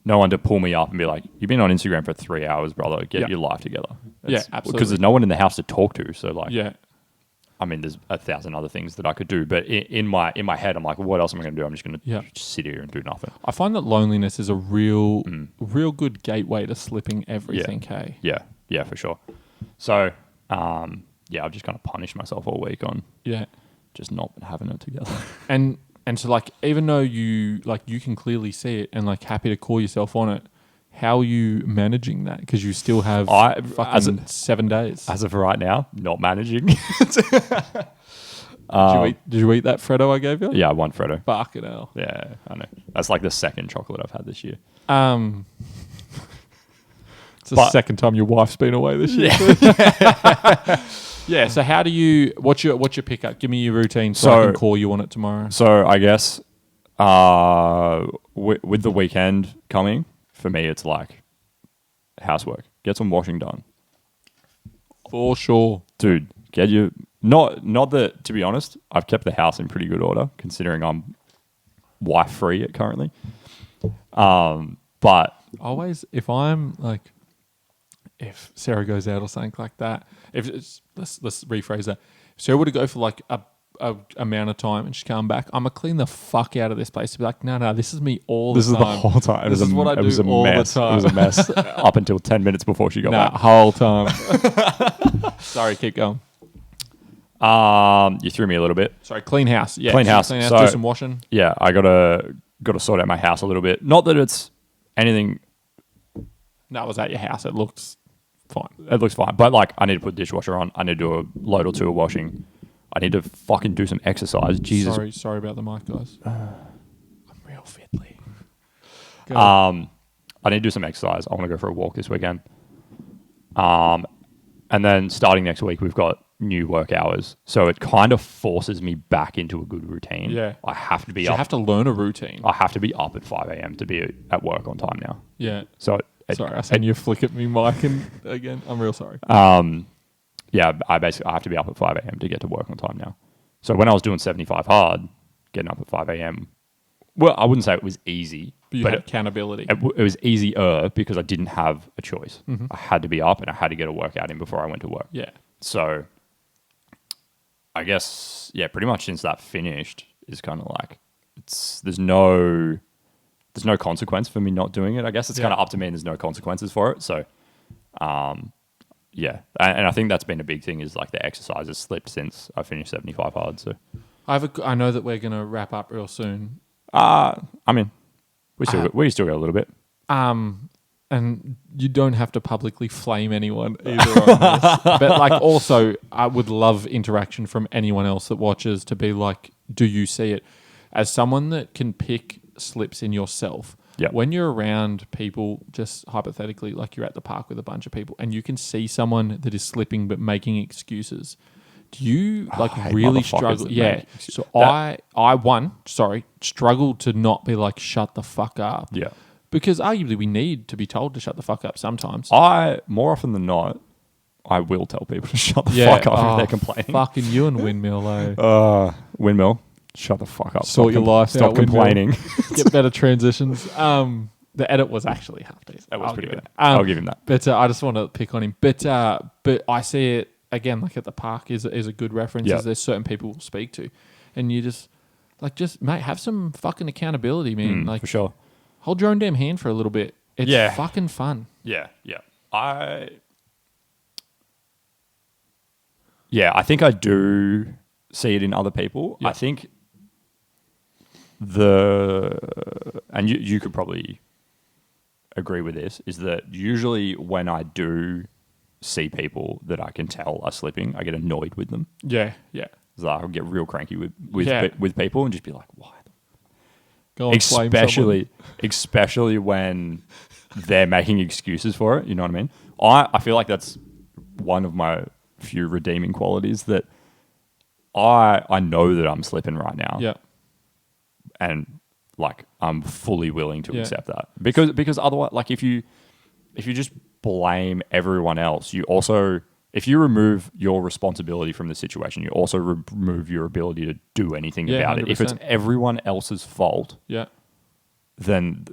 to pull me up and be like, you've been on Instagram for 3 hours, brother. Get your life together. Absolutely. Because there's no one in the house to talk to. So like, Yeah. I mean, there's 1,000 other things that I could do, but in my head, I'm like, well, what else am I going to do? I'm just going to sit here and do nothing. I find that loneliness is a real good gateway to slipping everything. Hey. Yeah, for sure. So, I've just kind of punished myself all week on just not having it together. And so like, even though you can clearly see it and like happy to call yourself on it, how are you managing that? Because you still have 7 days. As of right now, not managing. Did you eat that Freddo I gave you? Yeah, I want Freddo. Fucking hell. Yeah, I know. That's like the second chocolate I've had this year. It's the second time your wife's been away this year. Yeah. So how do you? What's your pickup? Give me your routine so I can call you on it tomorrow. So I guess with the weekend coming, for me it's like housework. Get some washing done. For sure, dude. Get your not that, to be honest, I've kept the house in pretty good order considering I'm wife free currently. But always if Sarah goes out or something like that, let's rephrase that. If Sarah were to go for like a amount of time and she'd come back, I'm gonna clean the fuck out of this place to be like, no, this is me all the time. This is the whole time. This is what I do all the time. It was a mess up until 10 minutes before she got back. Whole time. Sorry, keep going. You threw me a little bit. Sorry, clean house. Yeah, clean house. Do some washing. Yeah, I gotta sort out my house a little bit. Not that it's anything. No, it was at your house. It looks fine. It looks fine, but like, I need to put the dishwasher on. I need to do a load or two of washing. I need to fucking do some exercise. Jesus. Sorry about the mic, guys. I'm real fiddly. I need to do some exercise. I want to go for a walk this weekend. And then starting next week, we've got new work hours. So it kind of forces me back into a good routine. Yeah. I have to be up. You have to learn a routine. I have to be up at 5 a.m. to be at work on time now. Yeah. So sorry, I seen you flick at me, Mike, and again, I'm real sorry. Yeah, I have to be up at 5 a.m. to get to work on time now. So when I was doing 75 hard, getting up at 5 a.m., well, I wouldn't say it was easy. But you had accountability. It was easier because I didn't have a choice. Mm-hmm. I had to be up and I had to get a workout in before I went to work. Yeah. So I guess, pretty much since that finished is kind of like, there's no consequence for me not doing it. I guess it's kind of up to me and there's no consequences for it. So, yeah, and I think that's been a big thing is like the exercise has slipped since I finished 75 hard. So I know that we're going to wrap up real soon. I mean, we still got a little bit. And you don't have to publicly flame anyone either on this. But like, also, I would love interaction from anyone else that watches to be like, do you see it? As someone that can pick slips in yourself, when you're around people, just hypothetically, like you're at the park with a bunch of people and you can see someone that is slipping but making excuses, do you really struggle? Yeah. So I struggle to not be like, shut the fuck up. Yeah. Because arguably we need to be told to shut the fuck up sometimes. More often than not, I will tell people to shut the fuck up if they're complaining. Fucking you and Windmill, eh? Windmill, shut the fuck up. Sort your life out. Stop complaining. Get better transitions. The edit was actually half decent. That was pretty good. I'll give him that. But I just want to pick on him. But I see it again, like at the park is a good reference. Yep. Is there's certain people we'll speak to, and you just mate, have some fucking accountability, man. For sure. Hold your own damn hand for a little bit. It's fucking fun. Yeah. I think I do see it in other people. Yep. I think and you could probably agree with this, is that usually when I do see people that I can tell are slipping, I get annoyed with them. Yeah. So I'll get real cranky with people and just be like, why? Go and flame someone. Especially when they're making excuses for it. You know what I mean? I feel like that's one of my few redeeming qualities, that I know that I'm slipping right now. Yeah. And like I'm fully willing to accept that. Because otherwise, like if you just blame everyone else, you also, if you remove your responsibility from the situation, you also remove your ability to do anything about 100%. it. If it's everyone else's fault, then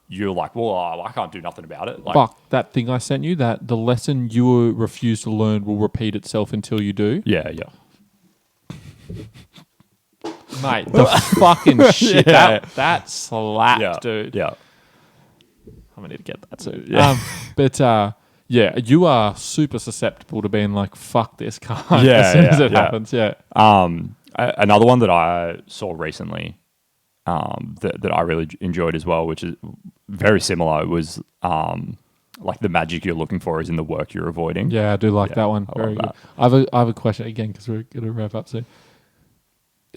you're like, well, I can't do nothing about it. Like, fuck, that thing I sent you, that the lesson you refuse to learn will repeat itself until you do. Yeah. Mate, the fucking shit. That slapped, dude. Yeah. I'm going to need to get that too. Yeah. But you are super susceptible to being like, fuck this guy as soon as it happens. Yeah. Another one that I saw recently that I really enjoyed as well, which is very similar, was like the magic you're looking for is in the work you're avoiding. Yeah, I do like that one. Very good. I have a question again because we're going to wrap up soon.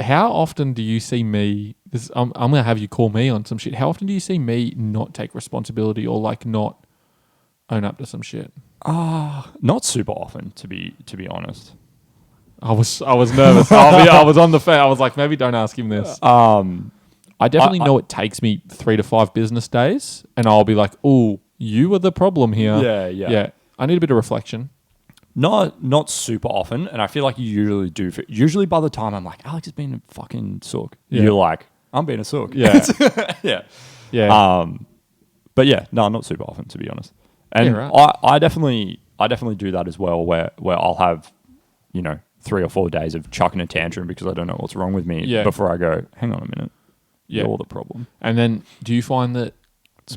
How often do you see me? I'm going to have you call me on some shit. How often do you see me not take responsibility or like not own up to some shit? Not super often, to be honest. I was nervous. I was on the fence. I was like, maybe don't ask him this. I definitely know it takes me 3 to 5 business days, and I'll be like, "Oh, you were the problem here." Yeah. I need a bit of reflection. Not super often, and I feel like you usually do. Usually by the time I'm like, Alex is being a fucking sook, you're like, I'm being a sook. Yeah. Yeah. But yeah, no, not super often, to be honest. And right. I definitely do that as well, where I'll have, 3 or 4 days of chucking a tantrum because I don't know what's wrong with me before I go, hang on a minute. Yeah. You're the problem. And then do you find that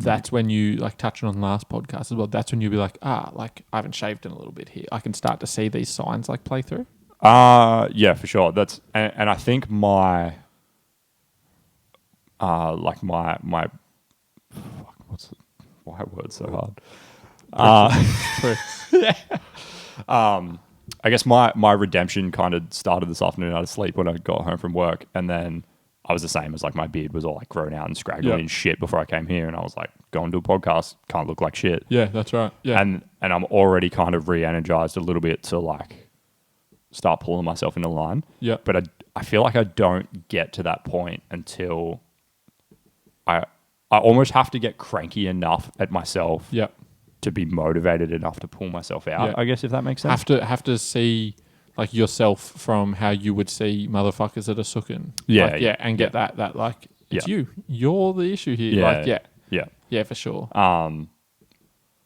that's when you, like touching on the last podcast as well, that's when you'll be like, like I haven't shaved in a little bit here. I can start to see these signs like play through? Yeah, for sure. That's and I think my fuck, why are words so hard? I guess my redemption kind of started this afternoon out of sleep when I got home from work, and then I was the same as like my beard was all like grown out and scraggly and shit before I came here, and I was like, go and do a podcast, can't look like shit. Yeah, that's right. Yeah. And I'm already kind of re-energized a little bit to like start pulling myself into line. Yeah. But I feel like I don't get to that point until I almost have to get cranky enough at myself to be motivated enough to pull myself out, I guess, if that makes sense. Have to see like yourself from how you would see motherfuckers that are sooking. And get that like, it's you. You're the issue here. Yeah, for sure. And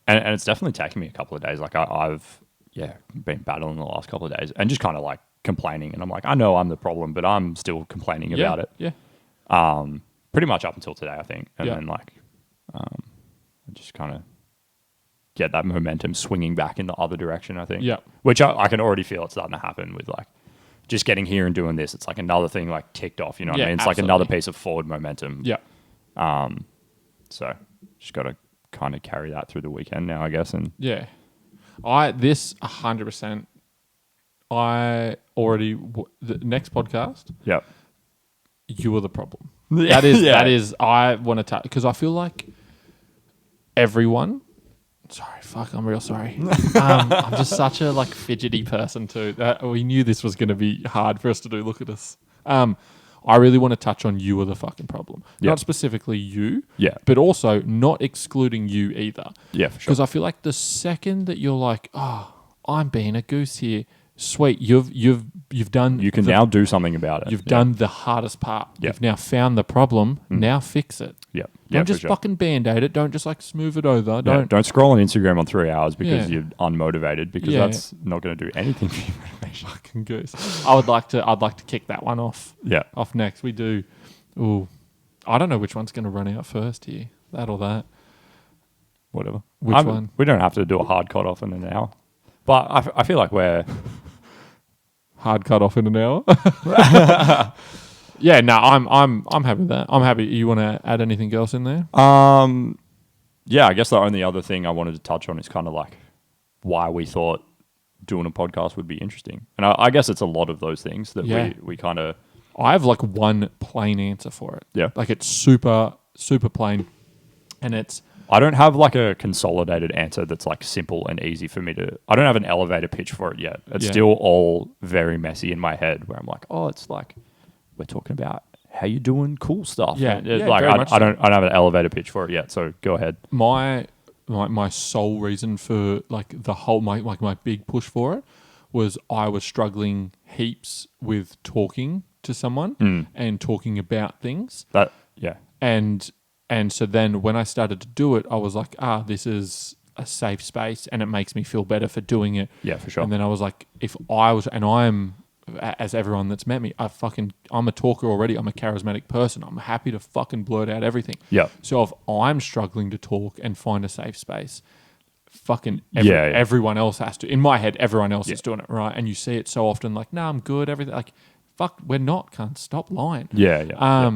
it's definitely taken me a couple of days. Like I've been battling the last couple of days and just kind of like complaining, and I'm like, I know I'm the problem, but I'm still complaining about it. Yeah. Pretty much up until today, I think. And then like I just kind of get that momentum swinging back in the other direction, I think. Yeah. Which I can already feel it's starting to happen with like just getting here and doing this. It's like another thing like ticked off, you know what I mean? It's like another piece of forward momentum. Yeah. So just got to kind of carry that through the weekend now, I guess. And this 100%, the next podcast. Yep. You were the problem. That is, I want to because I feel like everyone. Sorry, fuck, I'm real sorry. I'm just such a like fidgety person too. We knew this was going to be hard for us to do. Look at us. I really want to touch on you are the fucking problem. Yeah. Not specifically you, Yeah. but also not excluding you either. Yeah, for sure. Because I feel like the second that you're like, oh, I'm being a goose here, sweet, you've done. You can now do something about it. You've done the hardest part. Yeah. You've now found the problem. Now fix it. Yeah. Don't just fucking band-aid it. Don't just like smooth it over. Don't scroll on Instagram on 3 hours because Yeah. you're unmotivated, because that's not going to do anything for your motivation. Fucking goose. I'd like to kick that one off. Yeah. Off next. We do. Ooh, I don't know which one's going to run out first here. That or that. Whatever. Which one? We don't have to do a hard cut off in an hour. But I feel like we're... Hard cut off in an hour. Yeah, no, I'm happy with that. I'm happy. You want to add anything else in there? Yeah, I guess the only other thing I wanted to touch on is kind of like why we thought doing a podcast would be interesting. And I guess it's a lot of those things that we kind of... I have like one plain answer for it. Yeah. Like it's super, super plain. And it's... I don't have like a consolidated answer that's like simple and easy for me to... I don't have an elevator pitch for it yet. It's still all very messy in my head where I'm like, oh, it's like we're talking about how you doing cool stuff. Yeah, And very much I don't have an elevator pitch for it yet. So go ahead. My sole reason for like the whole my big push for it was I was struggling heaps with talking to someone and talking about things. And so then when I started to do it, I was like, this is a safe space and it makes me feel better for doing it. Yeah, for sure. And then I was like, I'm, as everyone that's met me, I'm a talker already. I'm a charismatic person. I'm happy to fucking blurt out everything. Yeah. So if I'm struggling to talk and find a safe space, fucking everyone else has to. In my head, everyone else is doing it, right? And you see it so often like, no, I'm good, everything. Like, fuck, we're not, can't stop lying. Yeah.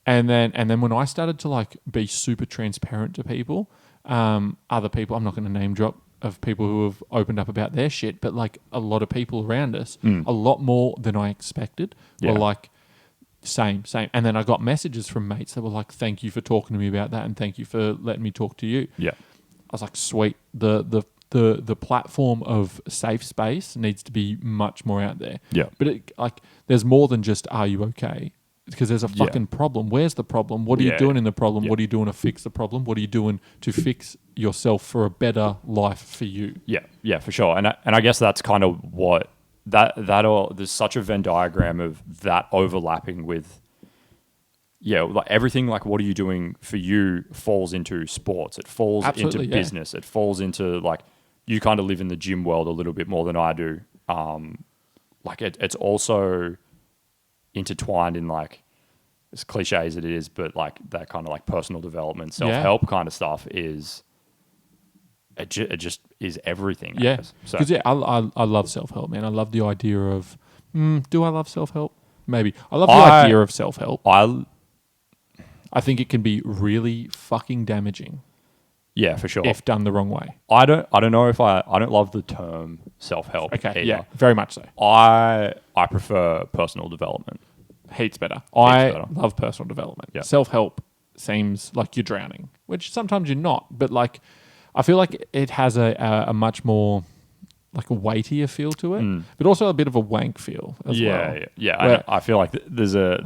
And then when I started to like be super transparent to people, other people, I'm not going to name drop of people who have opened up about their shit, but like a lot of people around us, a lot more than I expected, were like, same. And then I got messages from mates that were like, thank you for talking to me about that and thank you for letting me talk to you. Yeah. I was like, sweet. The platform of safe space needs to be much more out there. Yeah. But there's more than just, are you okay? Because there's a fucking problem. Where's the problem? What are you doing in the problem? What are you doing to fix the problem? What are you doing to fix yourself for a better life for you? Yeah, for sure. And I guess that's kind of what there's such a Venn diagram of that overlapping with, like everything. Like, what are you doing for you falls into sports. It falls into business. It falls into like you kind of live in the gym world a little bit more than I do. Like it's also intertwined in like, as cliche as it is, but like that kind of like personal development, self-help kind of stuff is it just is everything. Yeah, because I love self-help, man. I love the idea of do I love self-help? Maybe I love the idea of self-help. I think it can be really fucking damaging. Yeah, for sure. If done the wrong way. I don't know if I don't love the term self-help. Okay, either. yeah, very much so. I prefer personal development. Heaps better. I love personal development. Yeah. Self-help seems like you're drowning, which sometimes you're not. But like, I feel like it has a much more like a weightier feel to it, but also a bit of a wank feel as well. Yeah. I feel like there's a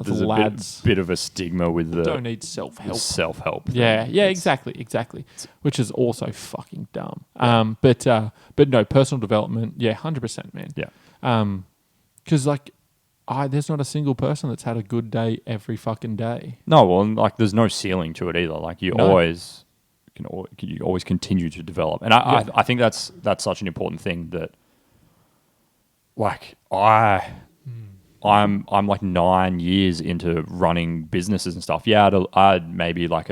bit of a stigma with the don't need self-help. Self-help. Yeah, exactly. Which is also fucking dumb. But no, personal development. Yeah, 100%, man. Yeah. Because like, there's not a single person that's had a good day every fucking day. No, well, like there's no ceiling to it either. Like you always continue to develop, and I think that's such an important thing that, like I'm like 9 years into running businesses and stuff. Yeah, I'd maybe like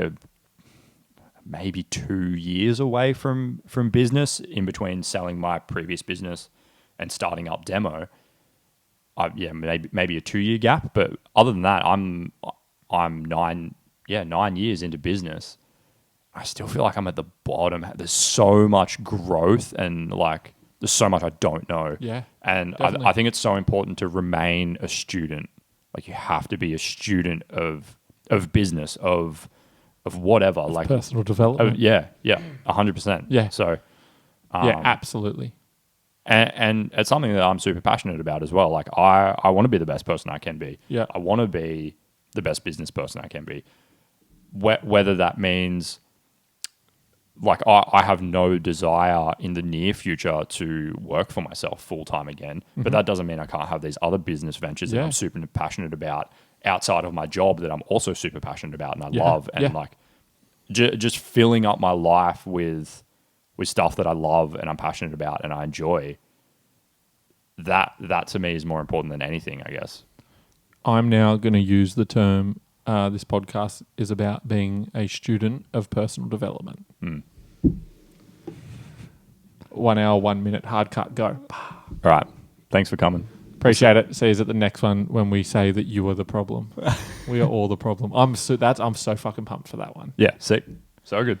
maybe 2 years away from business in between selling my previous business and starting up Demo. Maybe a 2 year gap, but other than that, I'm 9 years into business. I still feel like I'm at the bottom. There's so much growth and like there's so much I don't know. Yeah, and I think it's so important to remain a student. Like you have to be a student of business, of whatever, like personal development. 100%. Yeah. So absolutely. And it's something that I'm super passionate about as well. Like I want to be the best person I can be. Yeah. I want to be the best business person I can be. Whether that means like I have no desire in the near future to work for myself full time again, but that doesn't mean I can't have these other business ventures that I'm super passionate about outside of my job that I'm also super passionate about and I love, and like just filling up my life with stuff that I love and I'm passionate about and I enjoy. That to me is more important than anything, I guess. I'm now going to use the term. This podcast is about being a student of personal development. 1 hour, 1 minute, hard cut, go. All right. Thanks for coming. Appreciate it. See you at the next one when we say that you are the problem. We are all the problem. I'm so fucking pumped for that one. Yeah, sick. So good.